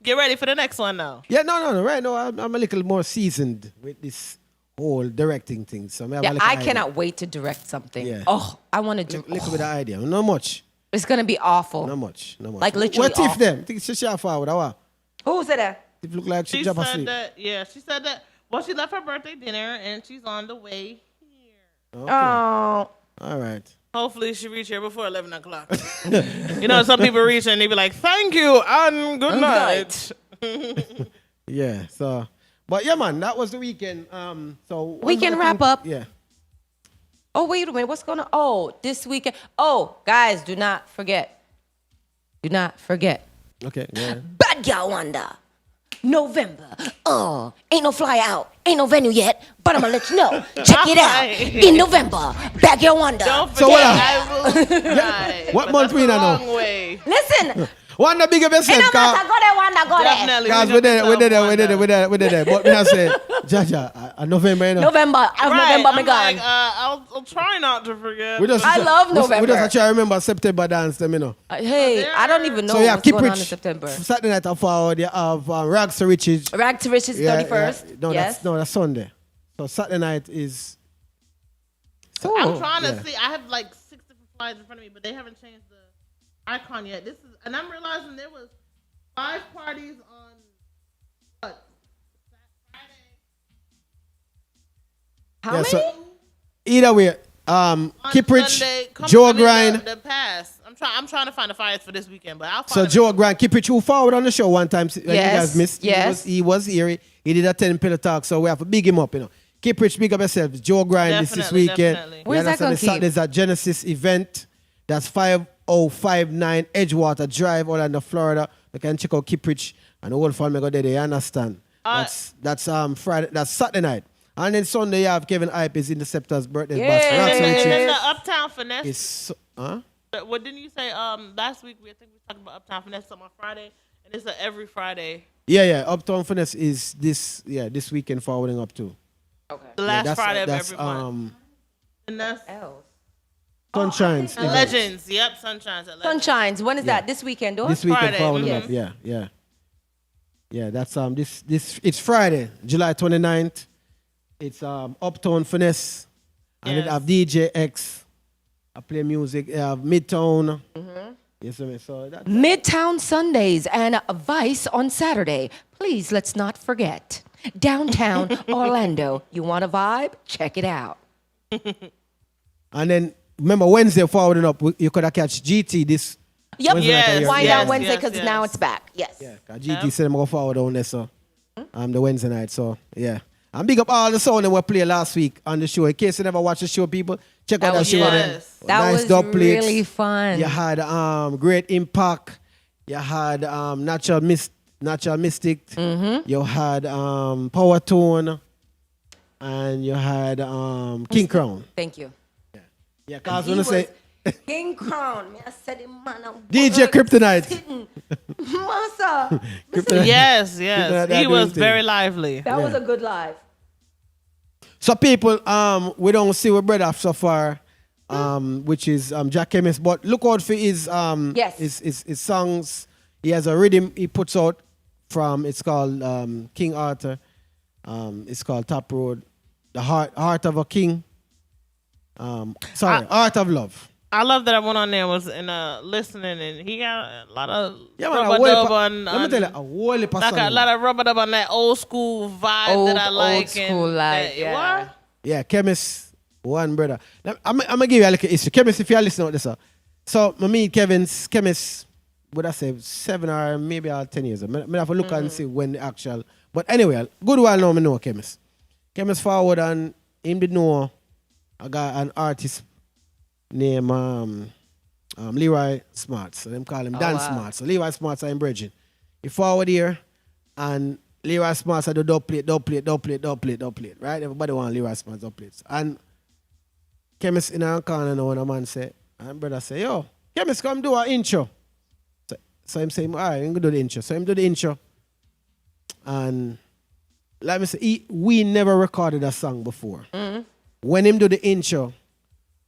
get ready for the next one now. Yeah, no. Right now, I'm a little more seasoned with this whole directing thing. So Yeah, I cannot wait to direct something. Yeah. Oh, I want to do. Little bit of idea. Not much. It's gonna be awful. Not much. Like literally What if awful. them? Think she share forward? How? Who said that? It look like she She drop said asleep. that. Yeah, she said that. Well, she left her birthday dinner and she's on the way here. Okay. Oh, All right. Hopefully, she reach here before 11 o'clock. Some people reach and they be like, "Thank you and good night." Yeah. So, but yeah, man, that was the weekend. So We can wrap up. Yeah. oh, wait a minute. What's going on? Oh, this weekend. Oh, guys, do not forget. Do not forget. Okay. Yeah. Bad Girl Wonder. November. Oh, ain't no fly out. Ain't no venue yet, but I'm gonna let you know. Check it out. In November. Bad Girl Wonder. Don't So forget, what I will try. What but month that's we in the now? wrong way. Listen. One the bigger best Ain't no self, matter. Go there, Wanda. Go there. Definitely. guys, we did it. But me I say, Jaja, November, you know. November. Right. November, me I'm gone. like, I'll try not to forget. We just, I love We November. just try to remember September dance, them, you know. Hey, I don't even know So yeah, what's keep going on in rich. September. Saturday night of forward, you have Rags to Riches. Rag to Riches 31st. No, yes. that's Sunday. So Saturday night is. I'm trying to Yeah. see. I have like 6 different flyers in front of me, but they haven't changed the icon yet. And I'm realizing there was 5 parties on what? Friday. How Yeah, many? so either way, On keep rich, Sunday, Joe Grind. The pass. I'm trying to find the flyers for this weekend, but I'll find So them. Joe Grind, keep rich, who forward on the show one time. When you Yes, guys missed. yes. He was here. He did a 10 pillar talk, so we have to big him up, you know. Keep rich, big up yourself. Joe Grind this Definitely, weekend. definitely. Where's that gonna The Saturday's a Genesis event. That's 5059 Edgewater Drive, Orlando, Florida. You can check out Keep Rich and the whole family go there. They understand. That's Friday. That's Saturday night. And then Sunday you have Kevin Hype is Interceptor's birthday. Yeah. bash. Rags And and then Riches the Uptown Finesse. is huh? What didn't you say? Last week we talked about Uptown Finesse on Friday, and it's every Friday. Yeah. Uptown Finesse is this weekend forwarding up to. The last that's, Friday of that's, every month. And that's Else. Sunshine's at event. Legends. Yep, Sunshine's at Legends. Sunshines. When is that? This weekend, though? This weekend Friday, forwarding yes. up. Yeah. That's this it's Friday, July 29th. It's Uptown Finesse. And it Yes. have DJ X. I play music. It have Midtown. Yes, I mean, so that, Midtown Sundays and Vice on Saturday. Please, let's not forget. Downtown Orlando. You want a vibe? Check it out. and then remember Wednesday forwarding up. You could have catch GT this. Yep. Wednesday night of Yes, your- Wind yes, down Wednesday yes, because yes. now it's back. Yes. Yeah, 'cause GT said I'm going forward on there, so the Wednesday night. So yeah. And big up all the sound that we played last week on the show. In case you never watched the show, people, check out that was show. fun. there. Yes. That Nice was dub plates. really fun. You had Great Impact. You had Natural Mystic. You had Power Tone. And you had King Crown. Thank you. Yeah, cause He when I was say King Crown. Me, I said him, man. DJ Kryptonite. Massa. Kryptonite. Yes, That he was doing very thing. lively. That was a good live. So people, we don't see what brother so far, which is Jack Chemist. But look out for his Yes. his songs. He has a rhythm he puts out from. It's called King Arthur. It's called Top Road. The Heart of a King. Art of Love. I love that I went on there and was listening, and he got a lot of Yeah, rubber man, dub on. let me tell you, a whole heap of Like a songs. lot of rubber dub on that old school vibe that I like. Old school and like, that, yeah. What? Yeah, Chemist, one brother. Now, I'm gonna give you a little history. Chemist, if you're listening to this, so I meet Chemist, would I say 7 or maybe 10 years. I have to look and see when the actual. But anyway, good while now I know Chemist. Chemist forward and him did know I got an artist named Leroy Smart. So them call him Dan Smart. So Leroy Smart I'm bridging. He forward here and Leroy Smart said dub plate. Right? Everybody want Leroy Smart dub plates. And Chemist in a corner now when a man say, and brother say, yo, Chemist come do an intro. So him say, all right, I'm gonna do the intro. So him do the intro. And like me say, we never recorded a song before. When him do the intro,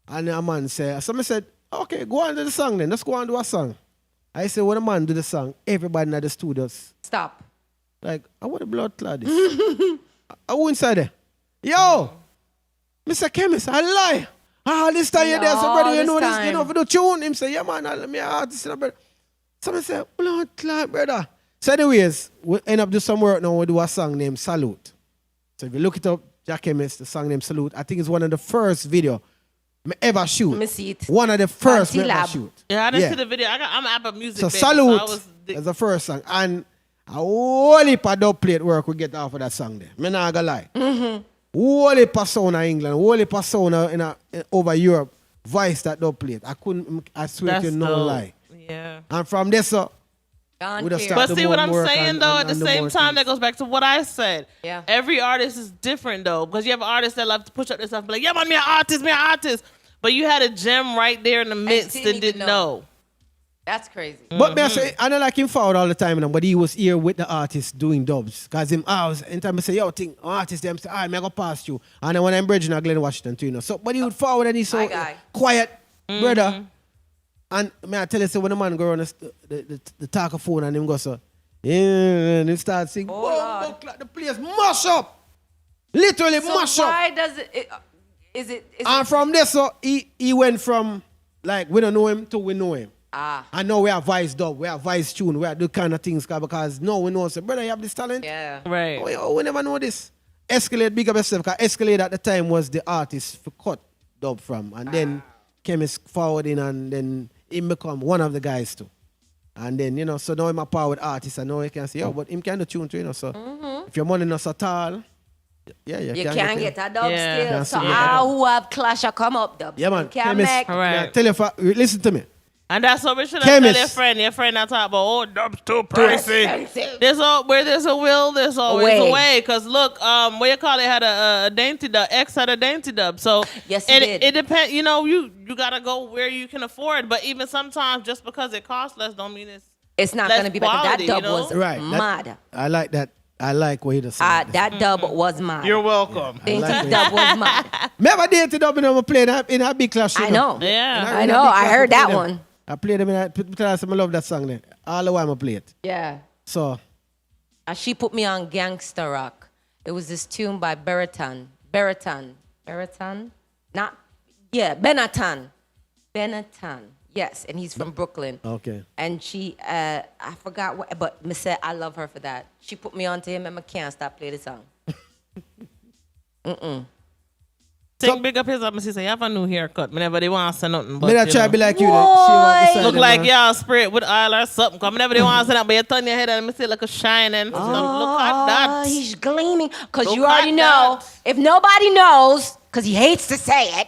and a man say, somebody said, okay, go on to the song then. Let's go on do a song. I said, when a man do the song, everybody in the studios, Stop. like, I want the blood clot this. I wouldn't say that. Yo, Mr. Chemist, I lie. This time you're there, so brother, you know this, you know, for the tune. Him say, yeah, man, let me artist, brother. Somebody say, blood clot, brother. So anyways, we end up doing some work now. We do a song named Salute. So if you look it up, Jack Chemist, the song named Salute, I think it's one of the first video me ever shoot. Let me see it. One of the first me ever Anti-lab. shoot. Yeah, I didn't see the video. I'm Apple Music. So baby, Salute So I was is the first song. And a whole heap of dub plate work we get off of that song there. Me not gonna lie. Whole heap of sound in England, whole heap of sound over Europe voice that dub plate. I swear to you, no dope. lie. Yeah. And from this, Gone we just here. start But the see what more I'm work saying and- though, and- at the and same more time, that things. goes back to what I said. Yeah. Every artist is different though, because you have artists that love to push up their stuff, be like, yeah, man, me an artist. But you had a gem right there in the midst didn't and even didn't know. know. That's crazy. But me I say, I don't like him forward all the time, but he was here with the artist doing dubs. Because anytime I say, yo, think artist, them say, all right, I'm going to pass you. And then when I'm bridging, I'm Glenn Washington too, you know. So, but he would forward and he's so My guy. quiet, brother. And may I tell you, so when the man go on the talker phone and him go so, yeah, and he start singing, Oh, boom, Lord. boom, the place mash up. Literally So mash up. why does it? Is it? And from there, so he went from, like, we don't know him to we know him. And now we have vice dub, we have vice tune, we have the kind of things because now we know, so brother, you have this talent. Yeah. Right. We never know this. Escalade, big up yourself, because Escalade at the time was the artist for cut dub from. And then Chemist forward in and then he become one of the guys too. And then, you know, so now I'm a powered artist and now you can say, yo, but him can do tune too, you know, so if your money not so tall, yeah, You can't get a dub Yeah. still. So Yeah. all who have clash are come up dubs. Yeah, man. You can Chemist, make. Right. tell you, listen to me. And that's what we should have Chemist. tell your friend not talk about, oh, dub's too pricey. Expensive. Where there's a will, there's always Way. a way. Because look, what you call it had a dainty dub. X had a dainty dub. So Yes, he did. it depends. You know, you gotta go where you can afford. But even sometimes, just because it costs less, don't mean It's not less going to be better. That quality, dub you know? was Right. mad. I like that. I like what he does. say. That dub was mad. You're welcome. Dainty like it. dub was mad. Me have a dated dub in a play in a big class. you I know. Yeah. I know. I heard that one. I played them in a, tell us I love that song then. All the while I play it. Yeah. So, She put me on Gangster Rock. It was this tune by Benatan. Not, yeah, Benatan. Yes, and he's from Brooklyn. okay. And she, I forgot what, but me said I love her for that. She put me on to him and I can't stop playing the song. Ting big up his up and she say, you have a new haircut. Whenever they want to say nothing. But, Me not you try know. to be like you then. Boy. Look like y'all spray it with oil or something. Cause whenever they want to say that, but you turn your head and me see like a shining. Look at that. He's gleaming. Because Look you already at know, that. if nobody knows, because he hates to say it,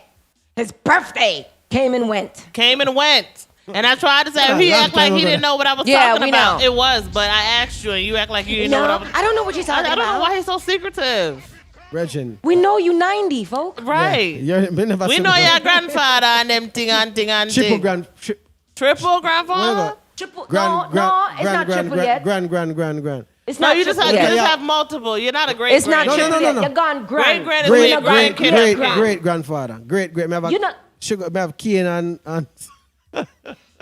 his birthday came and went. Came and went. And I tried to say, Yeah, he long act like time he ago. didn't know what I was Yeah, talking we about. know. It was, but I asked you and you act like you didn't know what I was I don't know what you're talking I don't know about. why he's so secretive. Regin. We know you 90, folks. Right. Yeah, we never We said know that. your grandfather and them thing and thing and Triple thing. Triple Where you grandfather? go? Triple. No, it's not triple yet. Grand. It's No, not you just triple have, yet. multiple. You're not a great It's not grand. triple No. yet. You're gone grand. Great-grand is when your Great grandkid. grandfather. Great. Me have a You're not- sugar. Me have Kane and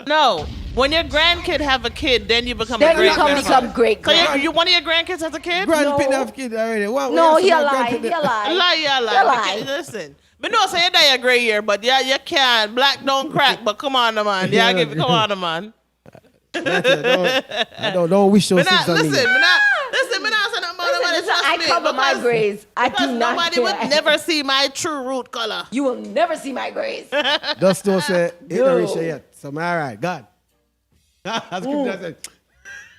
No, when your grandkid have a kid, then you become Then a you great grandfather. become great So grand. you one of your grandkids has a kid? grandpit No. have kid already. What, No, what he else a about lie. grandpit? He a lie. Lie. He a lie. Listen, but no, say that a gray year, but yeah, you can't. Black don't crack, but come on, man. Yeah, come on, man. Don't wish those But things not, on me. listen, but not say nothing about nobody. Listen, Trust I me, cover my because- grays. I Because do not nobody care. would never see my true root color. You will never see my grays. Just don't say it No. don't reach there yet. So I'm all right. God. That's good. That's it.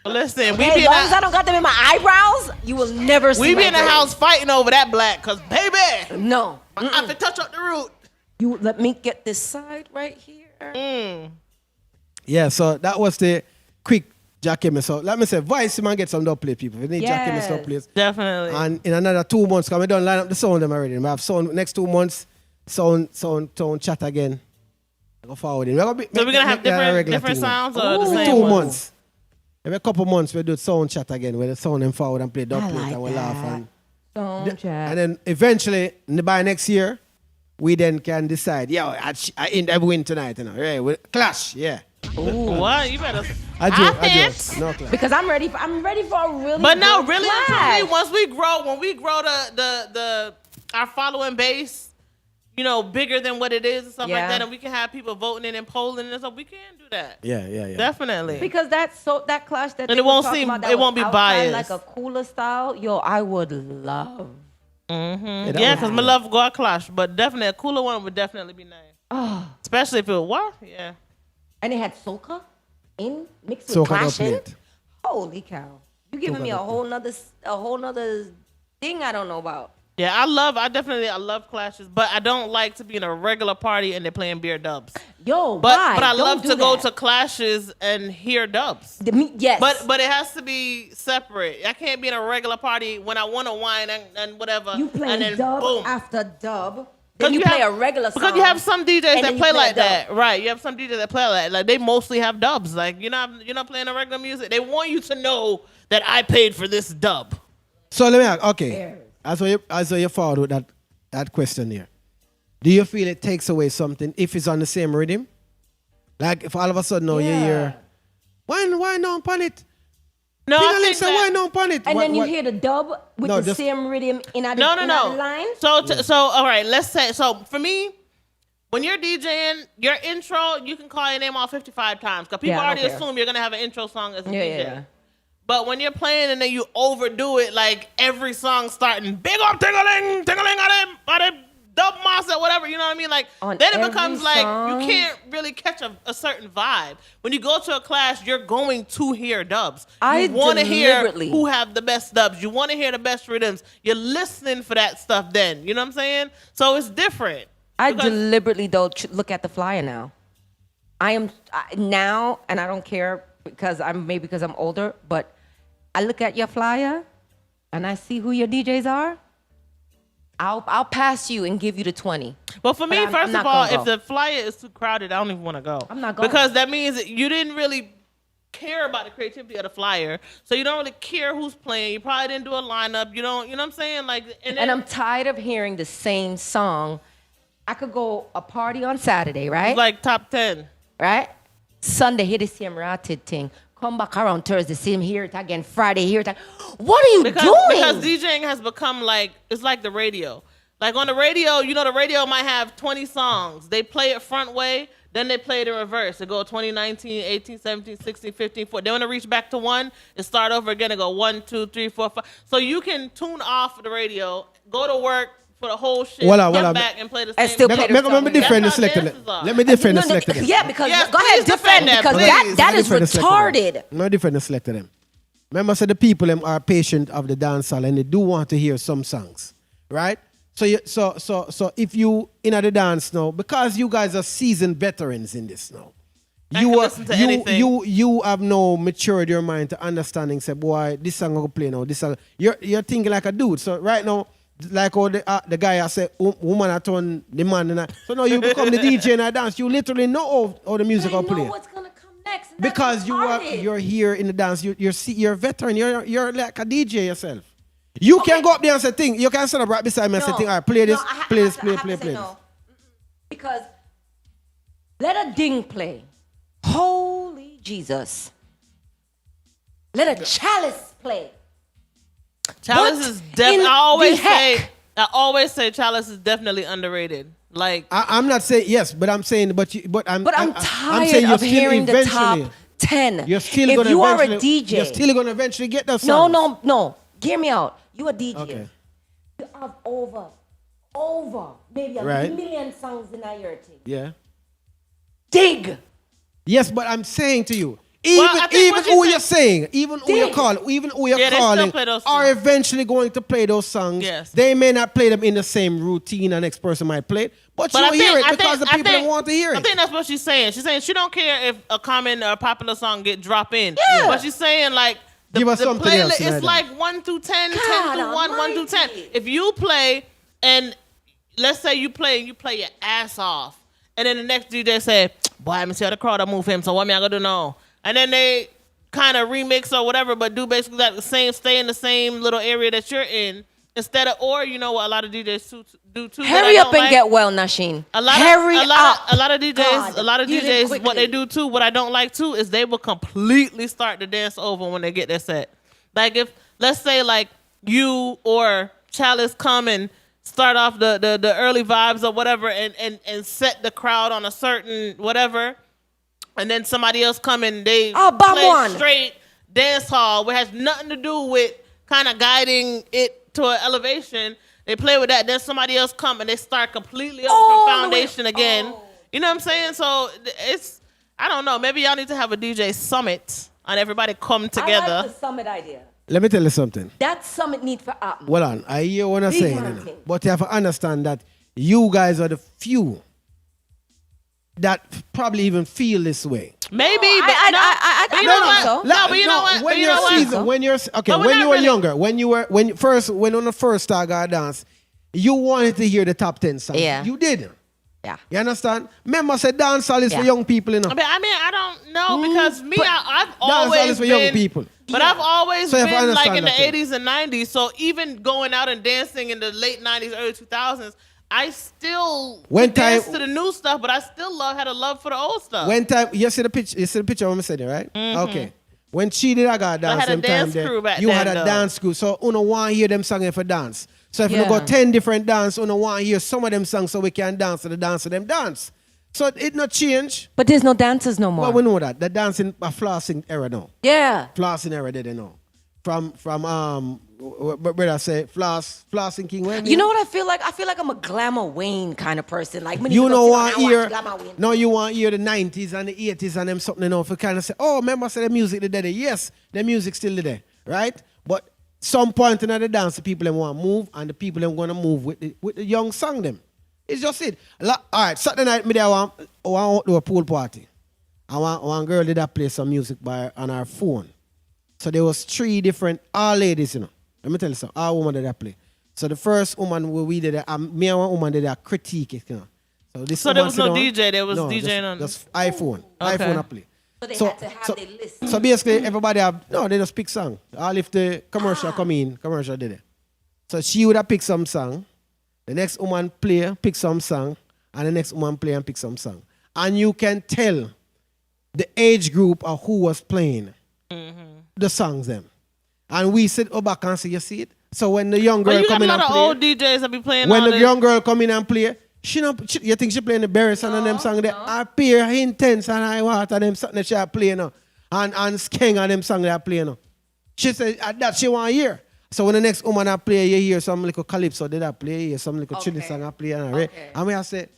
Listen, we Hey, be as in long as I a, don't got them in my eyebrows, you will never see we be my in the grays. house fighting over that black, cause baby, No. I have to touch up the root. You let me get this side right here. Yeah, so that was the quick Jack Emmett. So let me say, voice man get some dub play people. If you need Jack Emmett Yes. dub plays. Definitely. And in another 2 months, because we don't line up the sound them already. We have sound next 2 months, sound chat again. Go forward. So we're gonna have different sounds or the Ooh. same 2 one? months. Every couple months we do sound chat again where the sound them forward and play dub I plays like and we laugh that. and Don't chat. and then eventually by next year we then can decide. Yeah, I win tonight. You know, yeah, we clash. Yeah, What? You better. I hint. do. No clash. Because I'm ready for a really But no, good really, and clash. truly, once we grow, when we grow the our following base, you know, bigger than what it is and stuff Yeah. like that, and we can have people voting in and polling and stuff, we can do that. Yeah. Definitely. Because that clash that And they it were won't talking seem- about that it was won't be outside, biased. like a cooler style. Yo, I would love. Yeah, that Yeah, was because my love go out clash, but definitely a cooler one would definitely be nice. Oh, Especially if it was what? Yeah. and it had soca in mixed with Soca dub clashing. plate. Holy cow! You giving me a whole nother thing I don't know about. Yeah, I definitely love clashes, but I don't like to be in a regular party and they're playing beer dubs. Yo, But why? I Don't love do to go that. to clashes and hear dubs. Yes, But it has to be separate. I can't be in a regular party when I want to whine and whatever. you play and then dub boom. after dub. 'Cause Then you you play have- a regular song. Because you have some DJs and that then you play a like dub. that, right? You have some DJs that play like they mostly have dubs. Like you're not playing a regular music. They want you to know that I paid for this dub. So let me ask. Okay, Yes. as you forward with that question here, do you feel it takes away something if it's on the same rhythm? Like if all of a sudden now you hear, why no upon it? No, I People think say why that, no upon it? And What- then you what- hear the dub with No, the just- same rhythm in a no. line. So all right, let's say so for me. When you're DJing, your intro, you can call your name all 55 times because people Yeah, I don't already care. assume you're going to have an intro song as a Yeah, DJ. yeah. But when you're playing and then you overdo it, like every song starting, big up, ting-a-ling, at them, dub master, whatever, you know what I mean? Like, On then it every becomes like song? you can't really catch a certain vibe. When you go to a class, you're going to hear dubs. I You want to hear deliberately- who have the best dubs. You want to hear the best rhythms. You're listening for that stuff then. You know what I'm saying? So it's different. I Because- deliberately look at the flyer now. Now, and I don't care because I'm older, but I look at your flyer and I see who your DJs are. I'll pass you and give you the 20. But for me, I'm first not of all, gonna if go. the flyer is too crowded, I don't even want to go. I'm not going. Because that means that you didn't really care about the creativity of the flyer. So you don't really care who's playing. You probably didn't do a lineup. You know what I'm saying? Like, and And I'm tired of hearing the same song. I could go a party on Saturday, right? like top 10. Right? Sunday, hear the same ratted thing. Come back around Thursday, see him hear it again. Friday, hear it again. What are you Because doing? DJing has become like, it's like the radio. Like on the radio, you know, the radio might have 20 songs. They play it front way, then they play it in reverse. They go 2019, 18, 17, 16, 15, 14. Then when they reach back to 1, it start over again and go 1, 2, 3, 4, 5. So you can tune off the radio, go to work for the whole shit, Voila, come voila. back and play the And same still thing. play the Make song. me defend the That's how selector. dances are. Let me defend the No, selector. yeah, because Yes, go ahead, please defend defend them, because please. that is Defend the selector. retarded. No defend the selector them. Remember, so the people them are patient of the dance hall and they do want to hear some songs, right? So if you in the dance now, because you guys are seasoned veterans in this now, I can listen to anything. you have no matured your mind to understanding. Say, boy, this song I go play now. This song, you're thinking like a dude. So right now, like all the guy I said, woman I turn the man. So now you become the DJ and I dance. You literally know how the music I will know play. what's gonna come next. That's Because you're here in the dance. You're a veteran. You're like a DJ yourself. You can go up there and say thing. You can stand up right beside me and say thing. All right, play this, play this, play this. No. Because let a ding play. Holy Jesus. Let a chalice play. Chalice is definitely. I always say Chalice is definitely underrated. Like I'm not saying yes, but I'm saying But I'm tired of hearing the top 10. You're still if gonna you are a eventually- DJ, you're still gonna eventually get those songs. No. Hear me out. You a DJ. Okay. You have over maybe a million songs in a year thing. Yeah. Dig. Yes, but I'm saying to you, I think even who you're saying, even who you're calling, they still play those are songs. eventually going to play those songs. Yes. They may not play them in the same routine the next person might play it, but you'll hear it because the people want to hear it. I think that's what she's saying. She's saying she don't care if a common or popular song get drop in. Yeah. But she's saying like Give us the something else playlist tonight is then. like 1 through 10, 10 God through 1, 1 through 10. almighty. If you play and let's say you play your ass off, and then the next DJ say, "Boy, I'm see how the crowd move him. So what me I gonna do now?" And then they kind of remix or whatever, but do basically that stay in the same little area that you're in instead of, or you know what a lot of DJs do too. Hurry up and get well, Nasheen. A lot of DJs, what they do too, what I don't like too, is they will completely start the dance over when they get their set. Like if, let's say like you or Chalice come and start off the early vibes or whatever and set the crowd on a certain whatever, and then somebody else come and they play straight dance hall, which has nothing to do with kind of guiding it to an elevation. They play with that. Then somebody else come and they start completely over from foundation again. You know what I'm saying? So it's, I don't know. Maybe y'all need to have a DJ summit and everybody come together. I like the summit idea. Let me tell you something. That summit need for happen. Well on, I hear what I'm saying, you know, but you have to understand that you guys are the few that probably even feel this way. Maybe, but I you know what? so. No, but you know what? When But you know what? when you're okay, But we're when not you were really- younger, when on the first Star God dance, you wanted to hear the top 10 songs. Yeah. You did. Yeah. You understand? Remember, say dancehall is for Yeah. young people, you know. I mean, I don't know because me, But I've dancehall always is for been, young people. But I've always So you have to been like understand in the that too. 80s and 90s. So even going out and dancing in the late 90s, early 2000s, I still dance to the new stuff, but I still had a love for the old stuff. When time you see the picture when I said it, right? Okay. When she did I got dance, had a them dance time crew back you then, had a though. dance crew. So uno want to hear them singing for dance. So if you Yeah. go 10 different dance, uno want to hear some of them songs so we can dance to the dance of them dance. So it not change. But there's no dancers no more. Well, we know that. The dancing a flossing era now. Yeah. Flossing era they know. From what I say, flossing king. You know what I feel like? I feel like I'm a Glamour Wayne kind of person. Like when You know want want hear no, you want hear the 90s and the 80s and them something, you know, for kind of say, oh, remember I said the music the day. Yes, the music still there, right? But some point in the dance, the people them want to move and the people them gonna move with the young song them. It's just it. All right, Saturday night, me there want to do a pool party. I want one girl did that play some music on her phone. So there was 3 different, all ladies, you know. Let me tell you something, all women did that play. So the first woman we did that, me and one woman did that critique it, you know. So there was no DJ, there was DJing on... Just iPhone. Okay. iPhone I play. So they had to have their list. So basically everybody they just pick song. All if the commercial come in, commercial did it. So she would have picked some song. The next woman pick some song, and the next woman play and pick some song. And you can tell the age group of who was playing the songs them. And we sit back and say, you see it? So when the young girl you come got in a and lot of play, old DJs that be playing when all the young girl come in and play, you think she playing the Berry Song and them song there? I peer intense and I want and them something that she play now. And Skeng and them song they play now. She said that she want to hear. So when the next woman I play, you hear some little calypso, did I play, you hear some little chili song I play, and I mean I say,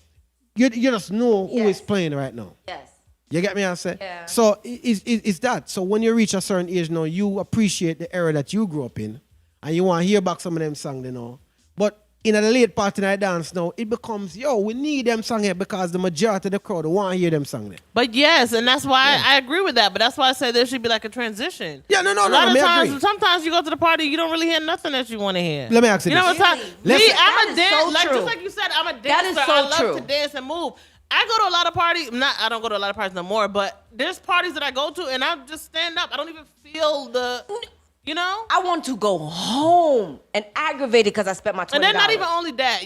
you just know who is playing right now. Yes. You get me? I say. Yeah. So it's that. So when you reach a certain age now, you appreciate the era that you grew up in, and you want to hear back some of them songs, you know. But in the late part of the dance now, it becomes, yo, we need them song here because the majority of the crowd want to hear them song there. But yes, and that's why I agree with that. But that's why I say there should be like a transition. Yeah, no. A lot of times, agree. sometimes you go to the party, you don't really hear nothing that you want to hear. Let me ask you You know this. what I'm Really? Me, Let's- I'm a That is dancer. so Like true. just like you said, I'm a dancer. That is so I love true. to dance and move. I go to a lot of parties. I don't go to a lot of parties no more. But there's parties that I go to, and I just stand up. I don't even feel the, you know. I want to go home and aggravated because I spent my $20. And then not even only that.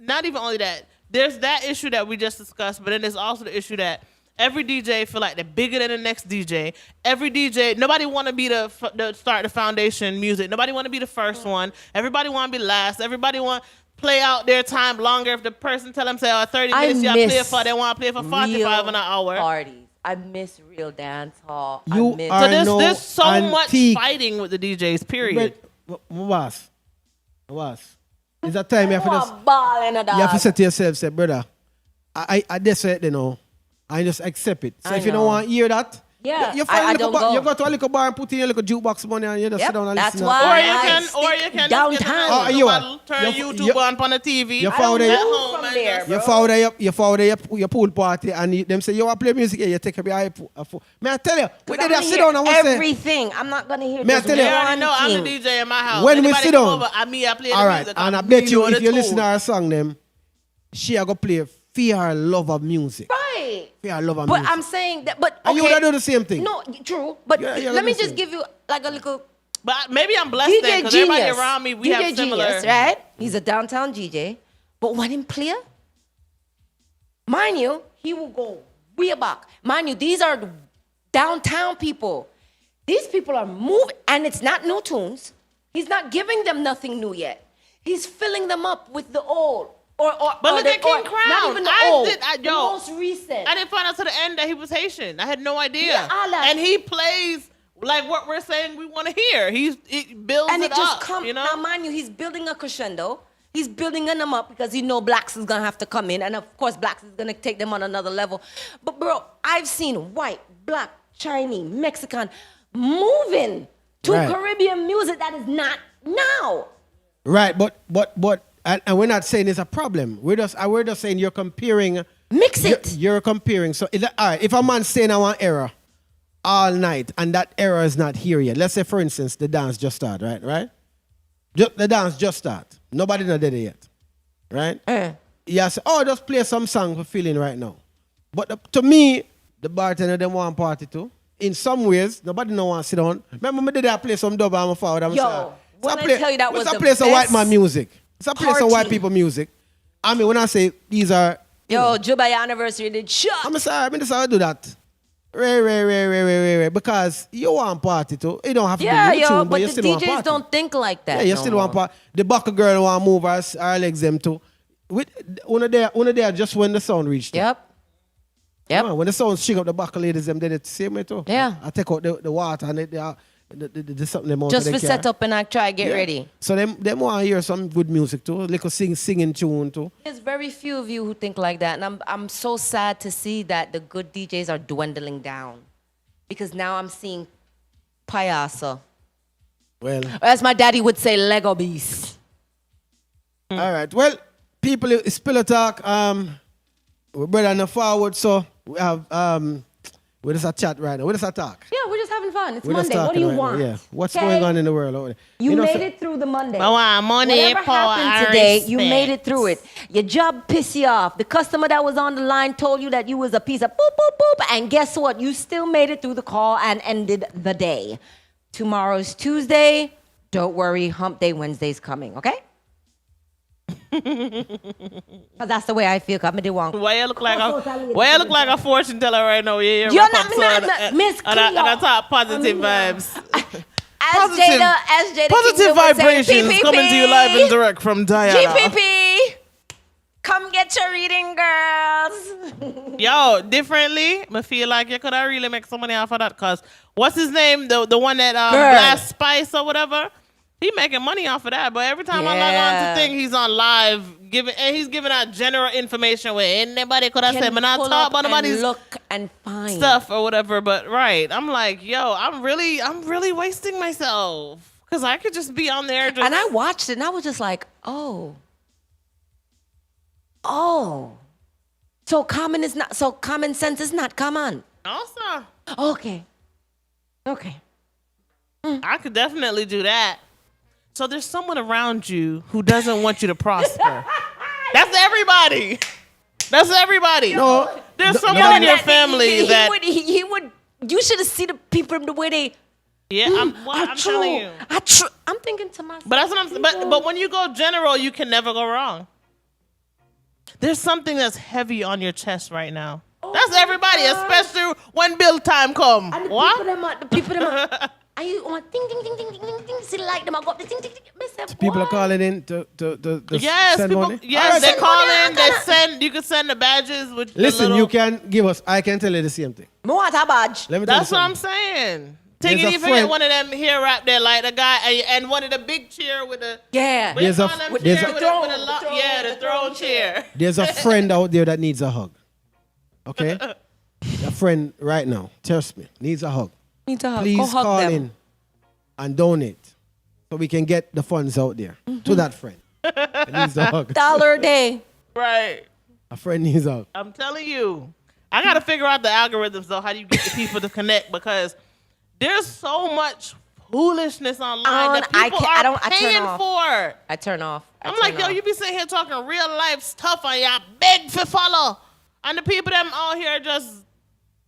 Not even only that. There's that issue that we just discussed, but then there's also the issue that every DJ feel like they're bigger than the next DJ. Every DJ, nobody want to be the start the foundation music. Nobody want to be the first one. Everybody want to be last. Everybody want play out their time longer. If the person tell them say, 30 minutes, y'all play for, they want to play for 45 in an hour. Parties. I miss real dance hall. You I miss are So no there's so much antique. fighting with the DJs. Period. But, was. It's a time you have to just, ball in a dog. you have to say to yourself, say, brother, I just said, you know, I just accept it. So I if you don't know. want to hear that, Yeah, you find I a little don't bar, go. you go to a little bar and put in a little jukebox money and you just sit down and That's listen. why Or you I can stick just get downtown. Oh, the you bottle, are. turn You- YouTube you- on the TV. you I found don't it. move home from and there, just- bro. You found your pool party and them say, you want to play music here, you take up your iPhone. May I tell you, we I'm did that gonna sit hear down and we say, everything. I'm not gonna hear May I just tell you- They already one know I'm the thing. DJ in my house. When we Anybody sit come down, over, I play all the right, music. and I I'm bet you on if the you tool. listen to her song, them, she are going to play Fear Love of Music. Right. Fear Love of But Music. I'm saying that. But And you okay. would do the same thing. No, true. But Yeah, let me listen. just give you like a little But maybe I'm blessed DJ because everybody Genius. around me, we DJ have similar. Genius, right? He's a downtown DJ. But when him play, mind you, he will go way back. Mind you, these are the downtown people. These people are moving, and it's not new tunes. He's not giving them nothing new yet. He's filling them up with the old. But look at King Crown. Not even the I old. did- the most recent. I didn't find out to the end that he was Haitian. I had no idea. Yeah, I like- and he plays like what we're saying we want to hear. It builds And it it just up, comes. you know? Now, mind you, he's building a crescendo. He's building them up because he know blacks is gonna have to come in, and of course, blacks is gonna take them on another level. But bro, I've seen white, black, Chinese, Mexican moving to Right. Caribbean music that is not now. Right, but and we're not saying it's a problem. We're just saying you're comparing. Mix it. You're comparing. So, all right, if a man's saying I want error all night and that error is not here yet, let's say, for instance, the dance just started, right? The dance just started. Nobody not did it yet, right? Yes. Oh, just play some song for feeling right now. But to me, the bartender them want party too. In some ways, nobody no want sit down. Remember me did I play some dub and forward. Yo, when I tell you that was a the place of white best man music. It's a place of white party. people music. I mean, when I say these are, Yo, Jubaya anniversary did shut. I'm sorry, I mean, this how I do that. Right. Because you want party too. You don't have to Yeah, do your yo, tune, but you the still want DJs party. don't think like that. Yeah, you no still want more. party. The buckle girl want move her legs them too. With one of there just when the sound reached. Yep. Yeah, when the sound shake up the buckle ladies them did it the same way too. Yeah. I take out the water and the something them out Just of for the set car. up and I try get Yeah. ready. So them want to hear some good music too. Little singing tune too. There's very few of you who think like that, and I'm so sad to see that the good DJs are dwindling down, because now I'm seeing payaso, Well, or as my daddy would say, Lego beast. all right. Well, people, it's Pillow Talk. We're better than forward, so we have we just a chat right now. We just a talk. Yeah, we're just having fun. It's We're just Monday. What do talking you right now, want? Yeah. What's Okay? going on in the world over there? You know, made so- it through the Monday. I want money, Whatever power, happened and today, you respect. made it through it. Your job pissed you off. The customer that was on the line told you that you was a piece of boop, boop, boop. And guess what? You still made it through the call and ended the day. Tomorrow's Tuesday. Don't worry, hump day Wednesday's coming, okay? Because that's the way I feel. I'm the one. Why you look like a fortune teller right now? Yeah, You're not Miss and I Cleo. talk positive vibes. As Jada Positive Kingdom would say, vibrations PPP. coming to you live and direct from Diana. GPP. Come get your reading, girls. Yo, differently, I feel like you could have really make some money off of that. Cause what's his name? The one that Girl. Blast Spice or whatever. He making money off of that. But every time I log on Yeah. to thing, he's on live he's giving out general information where anybody could have said, but not pull talk up about and nobody's look and find stuff or whatever. But right, I'm like, yo, I'm really wasting myself. Cause I could just be on there just And I watched it and I was just like, oh, Oh. So common sense is not common. No, sir. Okay. Okay. I could definitely do that. So there's someone around you who doesn't want you to prosper. That's everybody. That's everybody. No. There's someone in your family that. He would. You should have seen the people the way they. Yeah, I'm telling you. I'm thinking to myself. But that's what I'm. But when you go general, you can never go wrong. There's something that's heavy on your chest right now. That's everybody, especially when bill time come. And What? the people them are you want ding ding ding ding ding ding ding? See like them I got the ding ding ding. Myself, People are what? calling in to Yes, send people. money. Yes, Alright, they so- call in. They send. You can send the badges with. the Listen, little, you can give us. I can tell you the same thing. Me want a badge. Let me tell That's you what I'm something. saying. There's Taking a even get friend- one of them here right there, like the guy, and one of the big chair with the. Yeah. What you There's a- call them there's chair a- with the throne chair. There's a friend out there that needs a hug. Okay, a friend right now. Trust me, needs a hug. Need to hug. Go Please hug call them. in and donate so we can get the funds out there to that friend. He needs a hug. $1 a day. Right. A friend needs a hug. I'm telling you, I got to figure out the algorithms though. How do you get the people to connect? Because there's so much foolishness online that people I are turn paying off. for. I turn off. I'm like, yo, you be sitting here talking real life stuff and y'all beg for follow. And the people that out here just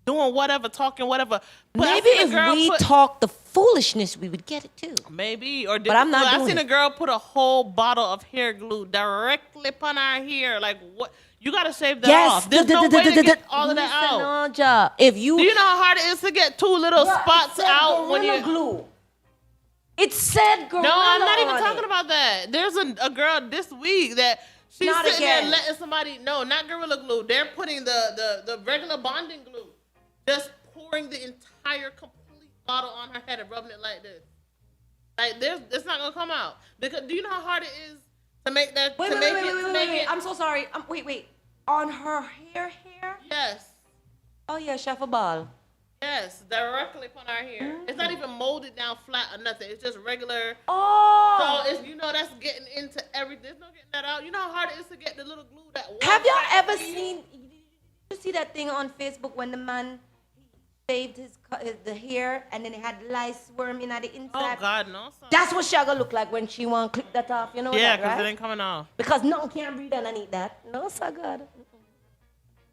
doing whatever, talking whatever. But I Maybe seen a if girl we put- talk the foolishness, we would get it too. Maybe. Or But I'm not I doing seen it. a girl put a whole bottle of hair glue directly upon her hair. Like, what? You got to shave that Yes. off. There's no way to get all of that out. out. If you Do you know how hard it is to get two little Bruh, spots it said out when Gorilla you... glue. It said gorilla. No, I'm not even on talking it. about that. There's a girl this week that she's Not sitting again. there letting somebody... No, not Gorilla Glue. They're putting the regular bonding glue. Just pouring the entire complete bottle on her head and rubbing it like this. Like, it's not going to come out. Because do you know how hard it is to make that... Wait. I'm so sorry. Wait. On her hair? Yes. Oh yeah, chef a ball. Yes, directly upon our hair. It's not even molded down flat or nothing. It's just regular. Oh. So it's that's getting into everything. There's no getting that out. You know how hard it is to get the little glue that. Have y'all ever seen? You see that thing on Facebook when the man shaved the hair and then it had lice worming at the inside? Oh God, no. Son. That's what she gonna look like when she want to clip that off. You know Yeah, that, because right? it ain't coming off. Because no one can breathe underneath that. No, so good.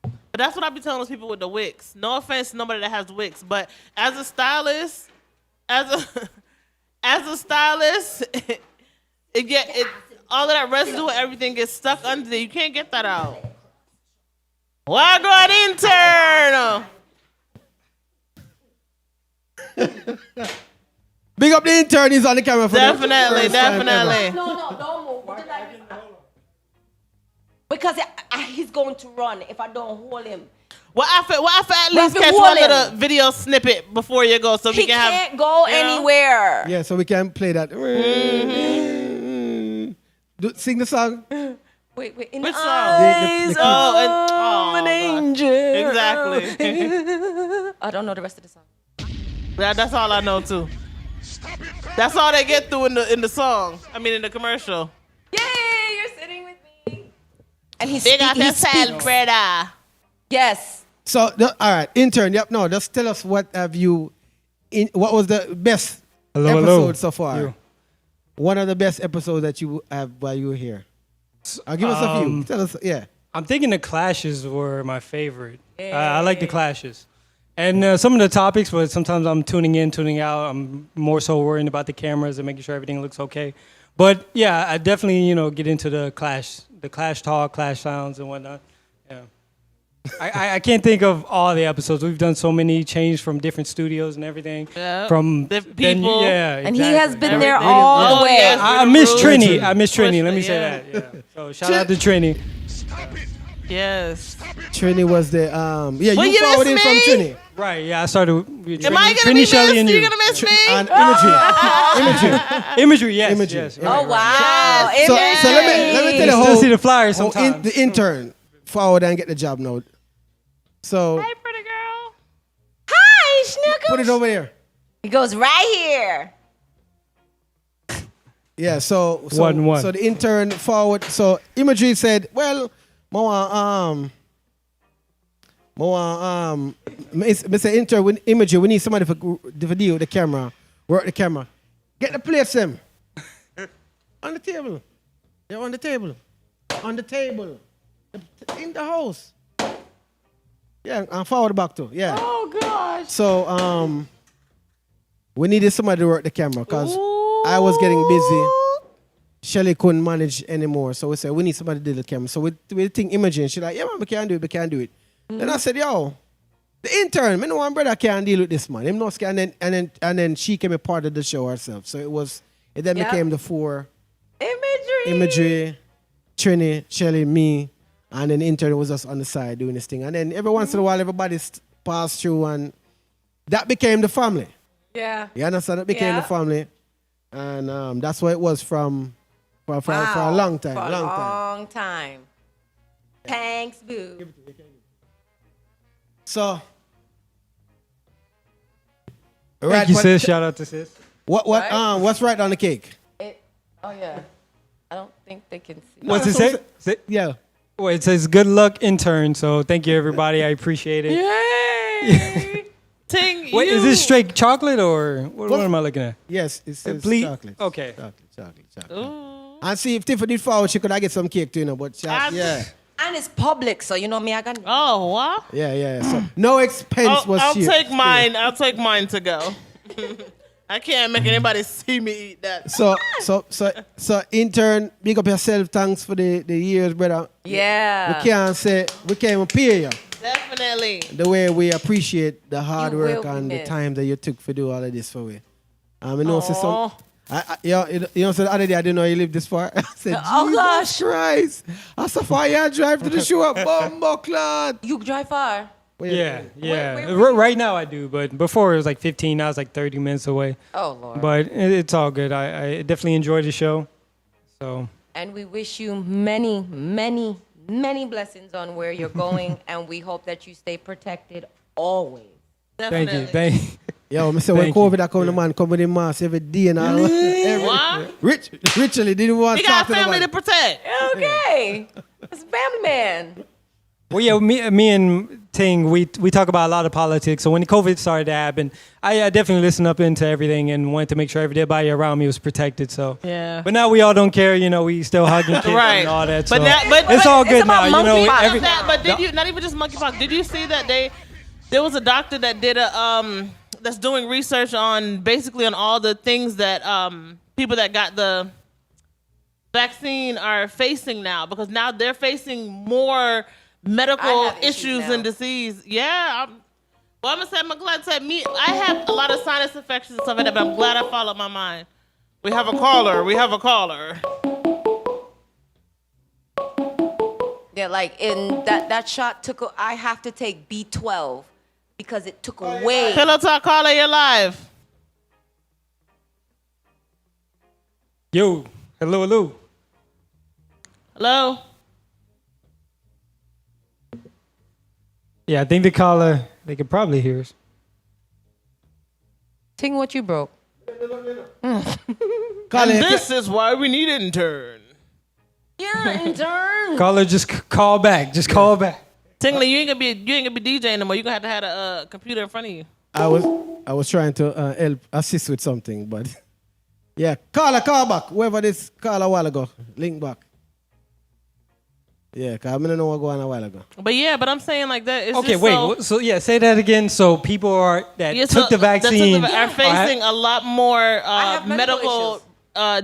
But that's what I be telling those people with the wigs. No offense to nobody that has wigs, but as a stylist, as a stylist, all of that residue and everything gets stuck under there. You can't get that out. Why go an intern? Big up the intern. He's on the camera for the Definitely, first time ever. definitely. No, don't move. Because he's going to run if I don't hold him. Well, I at We have least to catch hold one him. little video snippet before you go, so we He can have. can't go you know? anywhere. Yeah, so we can play that. Sing the song. Wait. In Which the song? eyes The- of an God. angel. Exactly. I don't know the rest of the song. That's all I know too. Stop it. That's all they get through in the song. I mean, in the commercial. Yay, you're sitting with me. And he They got that speaks. salad. Yes. So, all right, intern. Yep. No, just tell us what what was the best episode so far? You. One of the best episodes that you have while you were here. Give us a few. Tell us. Yeah. I'm thinking the clashes were my favorite. I like the clashes. And some of the topics, but sometimes I'm tuning in, tuning out. I'm more so worrying about the cameras and making sure everything looks okay. But yeah, I definitely, get into the clash talk, clash sounds and whatnot. Yeah. I can't think of all the episodes. We've done so many, changed from different studios and everything. Yeah. From Different people. yeah, And he has exactly. been there Everything. all the Oh, way. yes. I miss Really? Trini. I miss Trini. Let me say Yeah. that. Yeah. So shout out to Trini. Stop it. Yes. Trini was the yeah. Will You you forwarded miss from me? Trini Right. Yeah. I started with Trini, Am I gonna Trini, be missed? Shelley, and You you. gonna miss me? and imagery. Imagery. Yes. Imagery. Yes. Yeah. Oh, wow. So let me tell you Still how see the flyer sometimes. the intern forward and get the job now. So Hey, pretty girl. Hi, Snookums. put it over here. He goes right here. Yeah, so 1-1. So the intern forward. So imagery said, well, Mr. Intern, with imagery, we need somebody for deal with the camera, work the camera. Get the plates, them. On the table. They're on the table. On the table. In the house. Yeah, and forward back too. Yeah. Oh gosh. So we needed somebody to work the camera because I was getting busy. Shelly couldn't manage anymore. So we said we need somebody to do the camera. So we think Imogen. She's like, yeah man, we can't do it, we can't do it. Then I said, yo, the intern, me know one brother can't deal with this man. Him no scared. And then she came a part of the show herself. So it then became the four. Imagery, Trini, Shelly, me, and then the intern was just on the side doing this thing. And then every once in a while, everybody passed through, and that became the family. Yeah. You understand? That became the family. And that's what it was for a long time. For a long time. Thanks, boo. So, Thank you, sis. Shout out to sis. What's right on the cake? Oh yeah. I don't think they can see. What's it say? Yeah. Well, it says good luck intern. So thank you everybody. I appreciate it. Yay! Ting, Wait, is this straight chocolate or what am I looking at? Yes, it's chocolate. Okay. Chocolate. And see if Tiffany did forward, she could I get some cake too, but yeah. And it's public, so you know me, I got. Oh wow. Yeah. So no expense was I'll shared. take mine. I'll take mine to go. I can't make anybody see me eat that. So intern, big up yourself. Thanks for the years, brother. Yeah. We can't even pay you. Definitely. The way we appreciate the hard You work will and be the missed. time that you took for do all of this for me. I know so so the other day I didn't know you lived this far. I said, Oh, Jesus Christ. I saw fire drive to the show up, Bumbleclad. You drive far. Yeah. where Right now I do, but before it was like 15. Now it's like 30 minutes away. Oh Lord. But it's all good. I definitely enjoyed the show. So. And we wish you many, many, many blessings on where you're going, and we hope that you stay protected always. Definitely. Thank you. Yo, I say when COVID I come, the man come with him mask every day and all. What? Richly didn't want We to talk got to family nobody. to protect. Okay. It's a family man. Well, yeah, me and Ting, we talk about a lot of politics. So when COVID started to happen, I definitely listened up into everything and wanted to make sure everybody around me was protected. So Yeah. But now we all don't care. You know, we still hugging kids Right. and all that. But so now- but it's all it's good now. about You know, monkeypox every, now. But did you, not even just monkeypox, did you see that there was a doctor that did that's doing research on basically on all the things that people that got the vaccine are facing now, because now they're facing more medical I have issues issues and now. disease. Yeah. I'm gonna say, I'm glad said me. I have a lot of sinus infections and stuff like that, but I'm glad I followed my mind. We have a caller. Yeah, like in that shot I have to take B12 because it took away. Pillow Talk caller, you're live. Yo, hello. Hello. Yeah, I think the caller, they could probably hear us. Ting, what you broke? And this is why we need intern. Yeah, intern. Caller, just call back. Just call back. Tingley, you ain't gonna be DJing no more. You gonna have to have a computer in front of you. I was trying to assist with something, but yeah, call back. Whoever this call a while ago, link back. Yeah, cause I don't know what going on a while ago. But I'm saying like that. It's Okay, just wait. So yeah, say that again. So people took the vaccine are facing a lot more have medical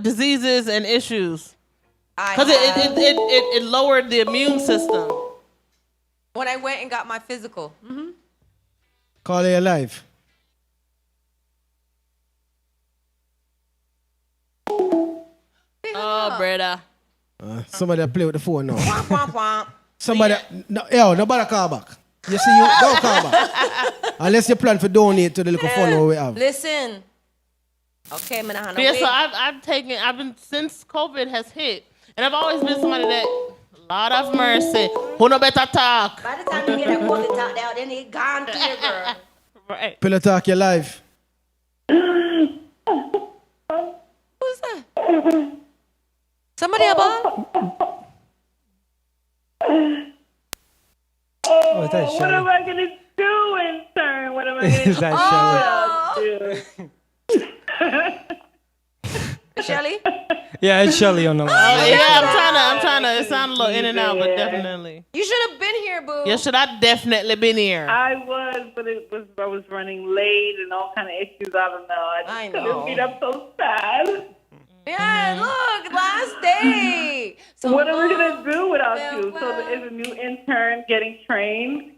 diseases and issues I because have- it lowered the immune system. when I went and got my physical. Call you live. Oh, brother. Somebody that play with the phone now. Womp, womp, womp. Somebody, nobody call back. You see, you don't call back. Unless you plan for donate to the little fund we have. Listen. Okay, man. Yeah, so I've been since COVID has hit, and I've always been somebody that, Lord of mercy, who no better talk. By the time you get that COVID talk down, then it gone to your girl. Right. Pillow Talk, you live. Who's that? Somebody above? Oh, is that What Shelly? am I gonna do, intern? What am I gonna Is that do? Shelly? Yeah, it's Shelly on the line. Oh yeah, I'm trying to. It sounded a little in and out, but definitely. You should have been here, boo. Yeah, should I definitely been here? I was, but I was running late and all kind of issues. I don't know. I I know. couldn't beat up so sad. Yeah, look, last day. So What are we gonna do without Well, you? So there is a new intern getting trained.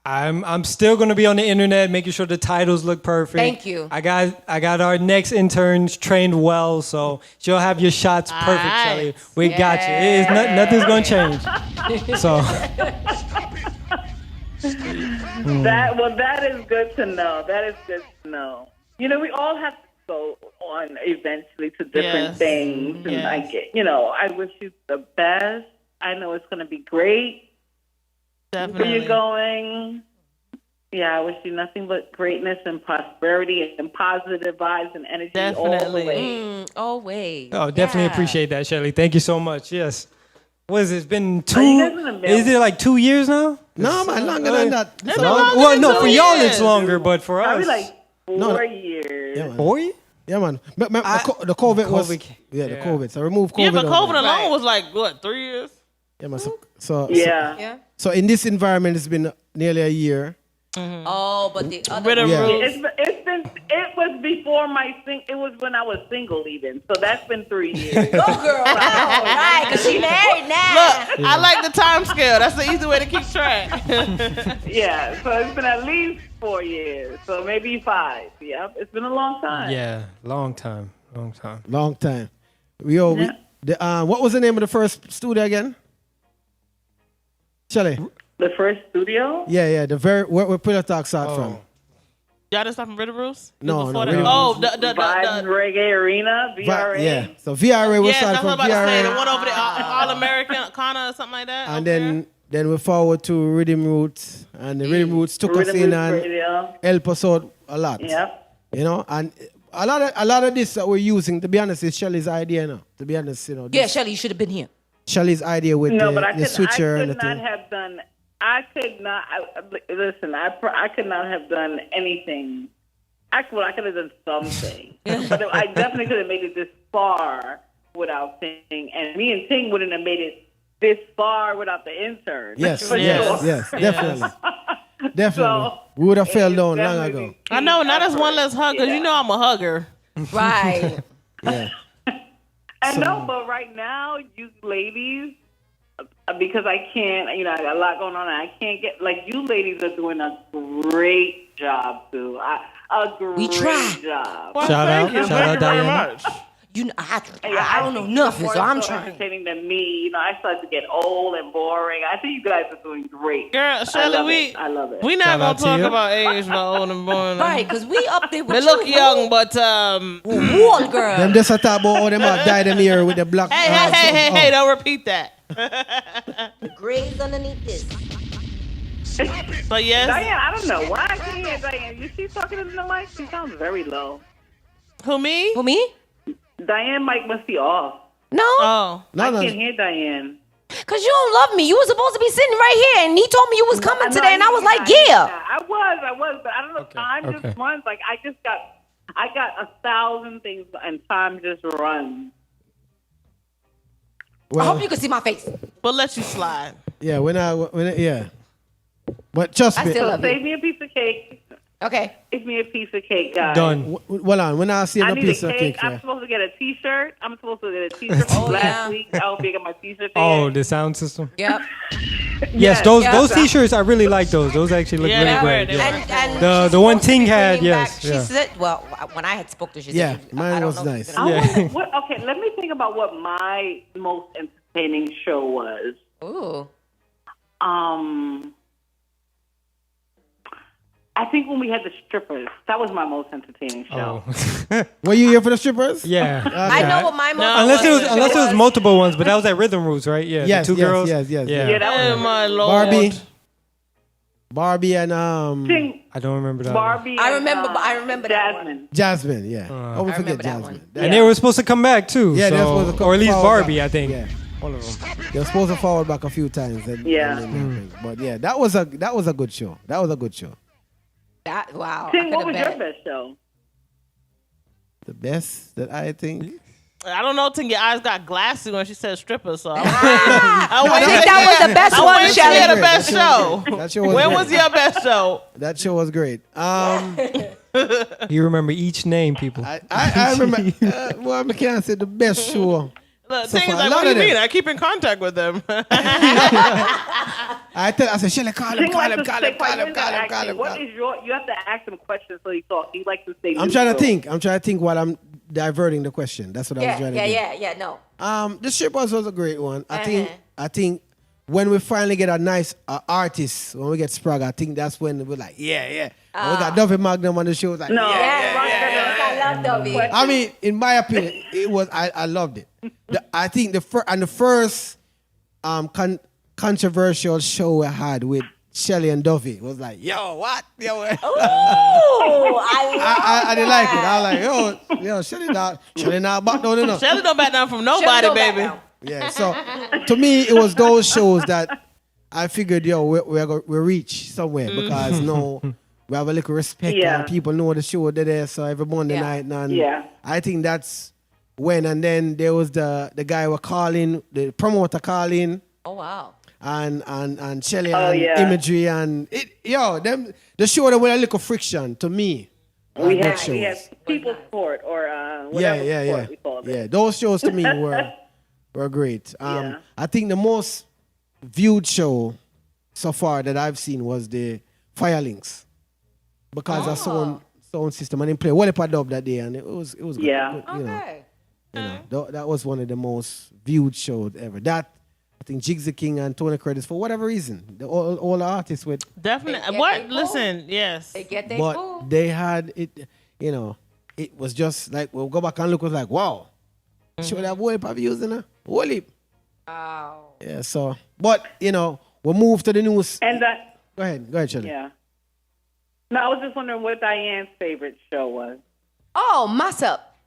I'm still gonna be on the internet, making sure the titles look perfect. Thank you. I got our next interns trained well, so she'll have your shots perfect, Nice. Shelly. We got you. It is nothing's gonna change. So That is good to know. That is good to know. You know, we all have to go on eventually to different Yes. things, and I Yes. I wish you the best. I know it's gonna be great. Where Definitely. you're going. Yeah, I wish you nothing but greatness and prosperity and positive vibes and energy all the Definitely. way. Always. oh, definitely Yeah. appreciate that, Shelly. Thank you so much. Yes. What is it? It's been you guys in the two. middle? Is it like 2 years now? No, man, longer than that. It's So- been longer Well, than no, 2 for y'all years. it's longer, but for Probably us, like No, 4 years. Yeah, man. 4 years? Yeah, man. But the COVID was. COVID. Yeah, the Yeah. COVID. So remove COVID. Yeah, but out COVID there. alone was like what 3 years? Yeah, man. So, Yeah. so in this environment, it's been nearly a year. Oh, but the other Rid of Yeah. rules. It was before it was when I was single even. So that's been 3 years. Go girl. Right, because she married now. Look, I like the time scale. That's the easy way to keep track. Yeah, so it's been at least 4 years. So maybe 5. Yep, it's been a long time. Yeah, long time. Long time. Long time. Yeah. What was the name of the first studio again? Shelly. The first studio? Yeah. Where Pillow Talk start from? Y'all didn't start from Rid of Rules? No, Before no, that? Rid of Oh, Rules. Vibes Reggae Arena, VRA. Yeah. So VRA was yes, started that's what from I'm about to say. The VRA, one over there, All American, Kana, or something like that. and okay. then we forward to Rhythm Roots, and the Rhythm Roots took us Rhythm in Roots and Radio. help us out a lot. Yep. You know, and a lot of this that we're using, to be honest, is Shelly's idea now. To be honest, you know. Yeah, this- Shelly, you should have been here. Shelly's idea with No, but I the could switcher and the not thing. have done. I could not. Listen, I could not have done anything. I could have done something, but I definitely could have made it this far without Ting, and me and Ting wouldn't have made it this far without the intern. Yes, For yes, sure. yes, definitely. Definitely. So, We would have fell it's down long definitely ago. I know, now that's one less hug, because Yeah. you know I'm a hugger. Right. Yeah. And no, but right now, you ladies, because I can't, I got a lot going on. And I can't get, you ladies are doing a great job, too. A great try. job. Well, Shout thank out. you. Shout Thank out, you very Diana. much. You know, I don't know think nothing, you're so I'm so trying. entertaining than me. I started to get old and boring. I think you guys are doing great. Girl, Shirley, I love it. we not Shout gonna out to talk you. about age, about old and boring. Right, because we up there with They look you. young, but Wall girl. Them just a talk about how them have dyed them here with the black. hey, don't repeat that. Grays underneath this. But yes, Diane, I don't know why I can't hear Diane. She's talking into the mic. She sounds very low. who me? For me? Diane mic must be off. No. Oh, No, I no. can't hear Diane. Because you don't love me. You were supposed to be sitting right here, and he told me you was coming know, today, and I was like, hear yeah. that. I was, but I don't know. Time okay. just runs. I got 1,000 things, and time just runs. I Well, hope you can see my face. we'll let you slide. yeah, yeah. But trust I me. still So love save you. me a piece of cake. Okay. Save me a piece of cake, guys. Done. Hold on, when I see I a need a piece of cake. cake, I'm yeah. supposed to get a T-shirt. I'm supposed to get a T-shirt from Oh, last yeah. week. I hope you get my T-shirt. Oh, there. the sound system. Yep. Yes, those yeah. those T-shirts I really like those. Those actually look Yeah, really they were, great. they Yeah. were. And The she's one supposed to Ting be had, bringing yes, back- yeah. She said, well, when I had spoke to her, she Yeah, said, mine I don't was know if nice. she's gonna- I wonder okay, let me think about what my most entertaining show was. Ooh. I think when we had the strippers, that was my most entertaining show. Oh. Were you here for the strippers? Yeah. I know what my most Unless it was multiple ones, but that was at Rhythm Roots, right? Yeah. Yes, the two yes, girls. yes. Yeah. Yeah, that Oh was my lord. Barbie and Ting, I don't remember that. Barbie. I and, remember that one. Jasmine. Jasmine, yeah. Oh, we I forget remember that Jasmine. one. That- And they were supposed to come back too. Yeah, so, they're supposed to come or at least forward Barbie, back. I think. Yeah. All of them. They're supposed to forward back a few times. But yeah, that was a good show. That was a good show. Wow. Ting, what was your best show? The best that I think. I don't know, Ting, your eyes got glassy when she said stripper, so I think that was the best one, Shelly. Shelly. The best show. That show was When great. was your best show? That show was great. You remember each name, people. I remember. Well, I can't say the best show. Look, So Ting is far, a like, lot what do you of them. mean? I keep in contact with them. I said, Shelly, call him. You have to ask him questions so he talks. He likes to say. I'm trying to think. while I'm diverting the question. That's what I was trying to do. Yeah. No. The strippers was a great one. I think when we finally get a nice artist, when we get Sprague, I think that's when we're like, yeah. And we got Duffy Magnum on the show. It was like, I love Dobby. I mean, in my opinion, it was. I loved it. I think the first controversial show we had with Shelly and Duffy was like, yo, what? Yo, Ooh, I didn't like it. I was like, yo, Shelly not back down enough. Shelly don't back down from nobody, baby. Yeah. So to me, it was those shows that I figured, yo, we reach somewhere because we have a little respect and people know the show there. So every Monday night, and I think that's when. And then there was the guy were calling, the promoter calling. Oh wow. And Shelly and imagery and the show that with a little friction to me. We had People Sport or whatever sport we call it. Yeah, those shows to me were great. I think the most viewed show so far that I've seen was the Firelinks because I sound system and they play Wally Dub that day and it was good. Yeah. That was one of the most viewed shows ever. That I think Jigsy King and Tony Curtis, for whatever reason, all the artists with Definitely. What? Listen, yes. They get their but food. they had it. It was just like we'll go back and look. It was like wow, should have whole heap views in a whole heap. Wow. Yeah. So, but we'll move to the news. And that. Go ahead, Shelly. Yeah. No, I was just wondering what Diane's favorite show was. Oh, Mass Up.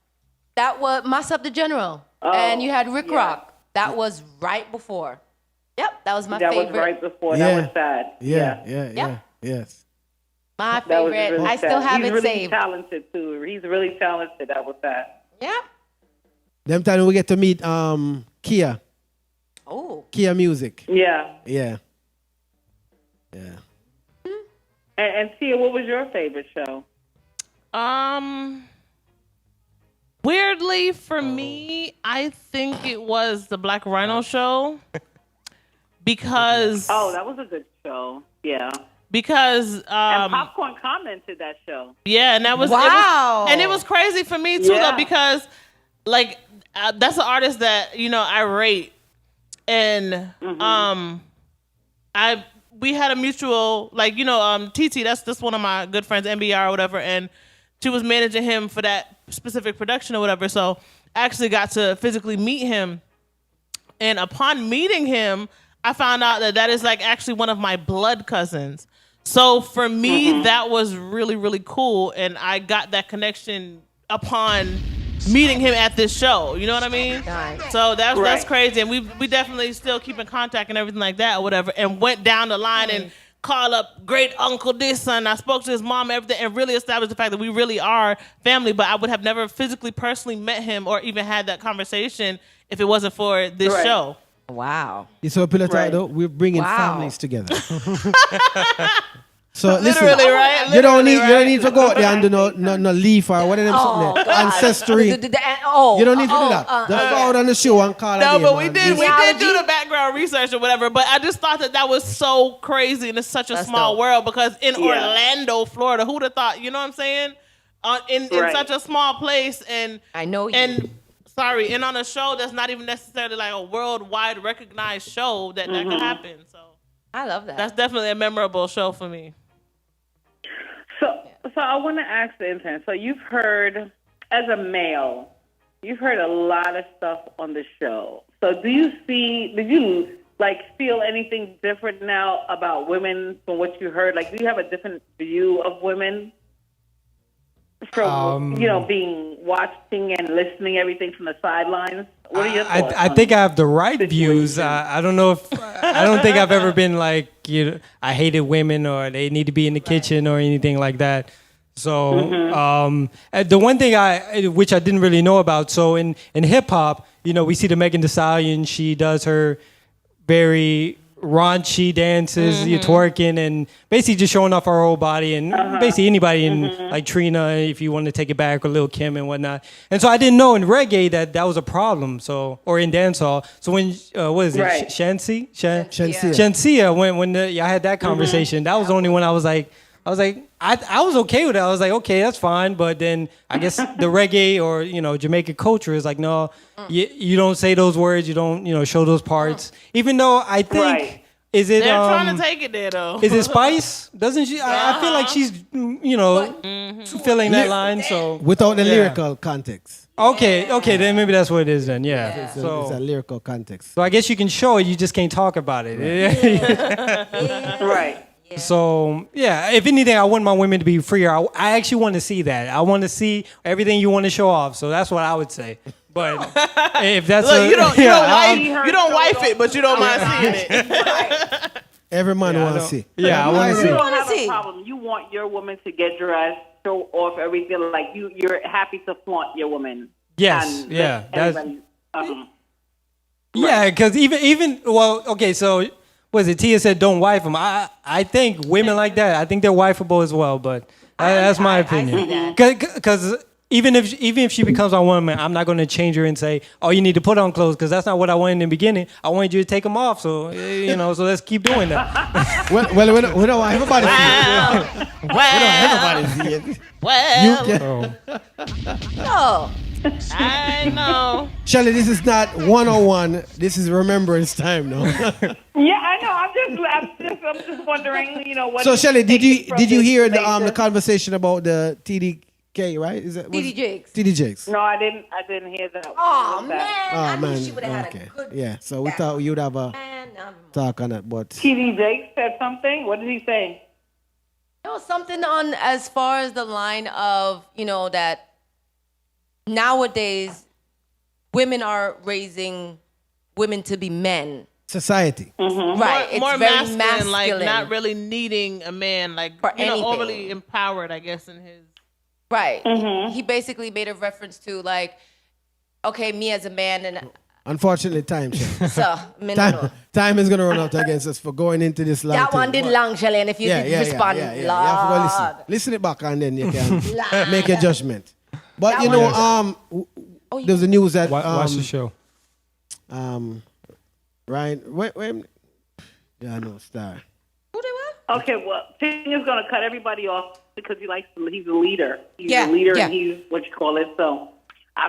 That was Mass Up the General. And you had Rick Rock. That was right before. Yep, that was my favorite. That was right before. That was sad. Yeah. Yes. My favorite. Really I still have He's it really saved. Talented too. He's really talented. That was sad. Yeah. Them time we get to meet Kia. Oh. Kia Music. Yeah. Yeah. And Tia, what was your favorite show? Weirdly, for me, I think it was the Black Rhino show because that was a good show. Yeah. Because and Popcorn commented that show. Yeah, and that was wow. It was crazy for me too though because like that's an artist that I rate and we had a mutual TT, that's one of my good friends, MBR or whatever, and she was managing him for that specific production or whatever. So I actually got to physically meet him. And upon meeting him, I found out that is actually one of my blood cousins. So for me, that was really, really cool. And I got that connection upon meeting him at this show. You know what I mean? Nice. So that's crazy. And we definitely still keep in contact and everything like that or whatever. And went down the line and call up great uncle this and I spoke to his mom and everything and really established the fact that we really are family, but I would have never physically personally met him or even had that conversation if it wasn't for this show. Wow. So Pillow Talk though, we're bringing families together. So literally, listen, right? You don't need to go out there and do no leaf or whatever something there. Ancestry. You don't need to do that. Just go out on the show and call No, it. but we did do the background research or whatever. But I just thought that was so crazy and it's such a small world because in Orlando, Florida, who'd have thought? You know what I'm saying? In such a small place and I know you. And on a show that's not even necessarily like a worldwide recognized show that could happen. So I love that. That's definitely a memorable show for me. So I want to ask the intern. So you've heard, as a male, you've heard a lot of stuff on the show. So did you feel anything different now about women from what you heard? Do you have a different view of women from, being watching and listening everything from the sidelines? What are your thoughts? I think I have the right views. I don't know if I don't think I've ever been like I hated women or they need to be in the kitchen or anything like that. So the one thing which I didn't really know about. So in hip hop, we see the Megan Thee Stallion. She does her very raunchy dances, you're twerking and basically just showing off her whole body and basically anybody in like Trina, if you want to take it back, or Lil Kim and whatnot. And so I didn't know in reggae that was a problem. So or in dancehall. So when what is it, Right. Shansia, when y'all had that conversation, that was the only one I was like, I was okay with it. I was like, okay, that's fine. But then I guess the reggae or, Jamaican culture is like, no, you don't say those words. You don't, show those parts. Even though I think, Right. is it, They're trying to take it there, though. is it Spice? Doesn't she? I feel like she's, filling that line. So Without the lyrical context. okay, then maybe that's what it is then. Yeah. It's So a lyrical context. I guess you can show it. You just can't talk about it. Right. So, yeah, if anything, I want my women to be freer. I actually want to see that. I want to see everything you want to show off. So that's what I would say. But if that's Look, you don't wife wife it, but you don't mind seeing it. Every man wants to see. Yeah, I want to You see. don't have see. a problem. You want your woman to get dressed, show off everything. Like you're happy to flaunt your woman. Yes, And yeah, let that's- everybody, Yeah, because even okay, so was it Tia said don't wife them? I think women like that. I think they're wifeable as well, but that's my opinion. Because even if she becomes my woman, I'm not going to change her and say, oh, you need to put on clothes, because that's not what I wanted in the beginning. I wanted you to take them off, so so let's keep doing that. Well, we don't want everybody to see it. Well, Everybody see it. well, No. I know. Shelly, this is not 101. This is remembrance time now. Yeah, I know. I'm just wondering. What. So, Shelly, did you hear the later? conversation about the TDK, right? Is that TD Jakes. TD Jakes. No, I didn't hear that. Oh, What's man. that? Oh, I man. knew she would have had Okay. a good Yeah. So we thought you'd have a man. talk on it, but TD Jake said something. What did he say? Something on as far as the line of, that nowadays women are raising women to be men. society. Right. It's More very masculine, like masculine. not really needing a man, like For anything. overly empowered, I guess, in his. Right. He basically made a reference to like, okay, me as a man and Unfortunately, time, Shelly. so Time is going to run out against us for going into this long that thing, one did but- long, Shelly, and if you did respond, You have to go listen. Lord. Listen it back and then you can Lord. make a judgment. But That there was a news that Watch the show. Ryan, wait, yeah, I know, Star. Who they were? Okay, well, Ting is going to cut everybody off because he's a leader. He's Yeah, a leader, yeah. and he's what you call it. So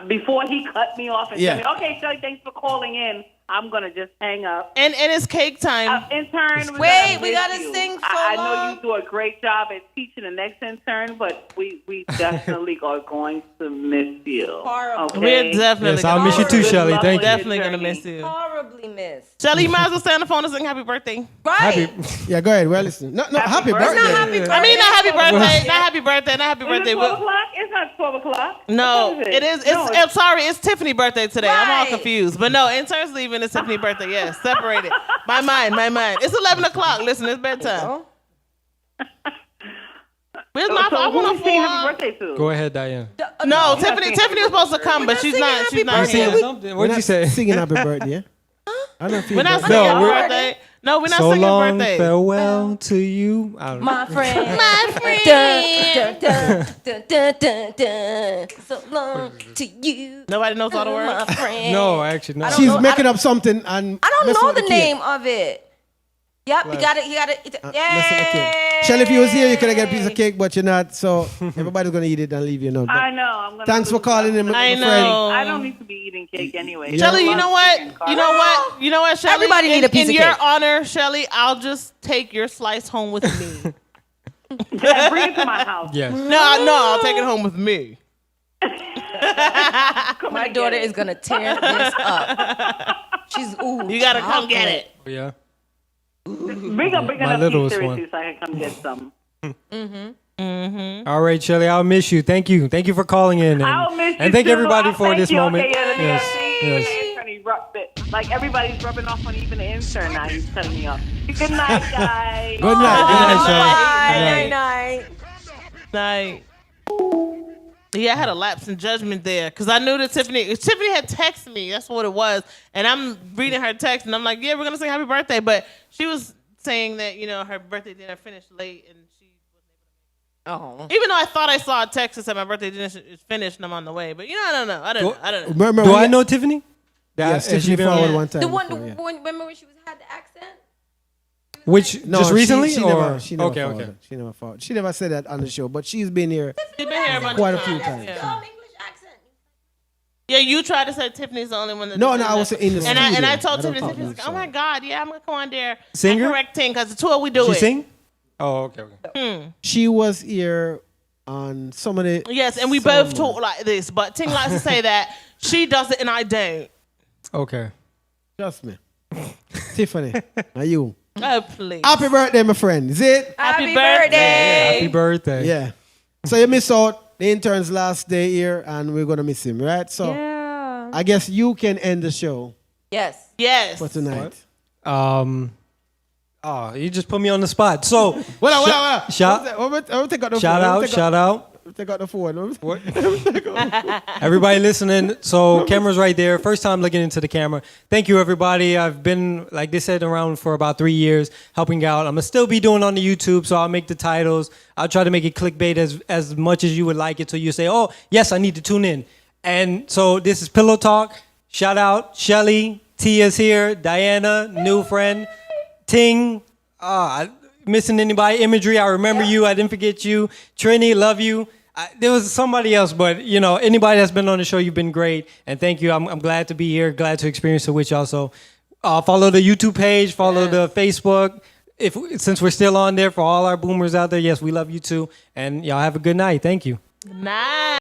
before he cut me off and Yeah. tell me, okay, Shelly, thanks for calling in, I'm going to just hang up. And it's cake time. Intern, Wait, we miss gotta you. sing so I know long. you do a great job at teaching the next intern, but we definitely are going to miss you. Horrible. Okay? We're definitely Yes, I'll miss you too, Good Shelly. luck Thank with you. your definitely gonna journey. miss you. Horribly missed. Shelly, you might as well stay on the phone and sing happy birthday. Right. Yeah, go ahead. Well, listen. No, happy birthday. birthday. It's not happy birthday. I mean, not happy birthday, not happy birthday, not happy Is it birthday. 12 o'clock? It's not 12 o'clock. No, What it is. No, I'm sorry, it's Tiffany's birthday today. I'm all Right. confused. But no, intern's leaving. It's Tiffany's birthday. Yes, separated. My mind. It's 11 o'clock. Listen, it's bedtime. Where's my so phone? who I is want singing to happy birthday to? Go ahead, Diane. No, Tiffany was supposed to come, but she's singing not. happy She's not birthday. here. Something. We're What'd not you say? singing happy birthday, yeah? I don't feel We're not birthday. singing No, happy we're- birthday. No, we're not So singing long, birthday. farewell to you. I don't know. My friend. My friend. Dun, dun, dun, dun, dun, dun. So long to you. Nobody knows all the My words. friend. No, actually, no. I don't She's know- making up something and I don't messing know with the kid. name of it. Yep, you got it. Messing with the Yay! cake. Shelly, if you was here, you could have get a piece of cake, but you're not. So everybody's gonna eat it and leave you now. But I know. I'm gonna thanks for calling in, my I friend. know. I don't need to be eating cake anyway. Yeah. Shelly, you know what? You know what, Shelly? Everybody need a piece in of your cake. honor, Shelly, I'll just take your slice home with me. Yeah, bring it to my house. Yes. No, I'll take it home with me. My daughter is gonna tear this up. She's ooh. You gotta come get it. Yeah. Bring My a littlest piece one. seriously so I can come get some. All right, Shelly, I'll miss you. Thank you. Thank you for calling in. I'll miss you And thank too. everybody I'll for thank this you. moment. Okay, yeah, Yes. Yes. like everybody's rubbing off on even the intern now. He's cutting me off. Good night, guys. Good night. Good night, Sean. Night. Night. Yeah, I had a lapse in judgment there because I knew that Tiffany had texted me. That's what it was. And I'm reading her text and I'm like, yeah, we're going to sing happy birthday. But she was saying that, her birthday dinner finished late and she wasn't able to make it. Even though I thought I saw a text that said my birthday dinner is finished and I'm on the way. But, I don't know. I don't know. Remember, Do I know Tiffany? Yes, Tiffany forward one time. The one, before, yeah. remember when she had the accent? Which, No, just recently? She or? never, she never okay, followed okay. it. She never followed. She never said that on the show, but she's been here She's been here a bunch quite a of few times. times. Yeah. English accent. Yeah, you tried to say Tiffany's the only one that. No, did I that. was in the and I studio. told I don't Tiffany, talk Tiffany's much, like, oh my so. God, yeah, I'm gonna come on there. Singer? And correct Ting because the two of we do She it. sing? Oh, okay. She was here on some of the. Yes, and we both talk like this, but Ting likes to say that she does it and I don't. Okay. Trust me. Tiffany, are you? Oh please. Happy birthday, my friend. Is it? Happy birthday. Happy birthday. Yeah. So you miss out the intern's last day here, and we're gonna miss him, right? So I guess you can end the show Yes. Yes. for tonight. You just put me on the spot. So, Well, shout out. Take out the phone. Everybody listening, so camera's right there. First time looking into the camera. Thank you, everybody. I've been, like they said, around for about 3 years, helping out. I'm going to still be doing on the YouTube, so I'll make the titles. I'll try to make it clickbait as much as you would like it, so you say, oh, yes, I need to tune in. And so this is Pillow Talk. Shout out Shelly. Tia's here. Diana, new friend. Ting. Missing anybody? Imagery, I remember you. I didn't forget you. Trini, love you. There was somebody else, but anybody that's been on the show, you've been great, and thank you. I'm glad to be here, glad to experience it with y'all. So, follow the YouTube page, follow the Facebook. Since we're still on there for all our boomers out there, yes, we love you too, and y'all have a good night. Thank you. Nice.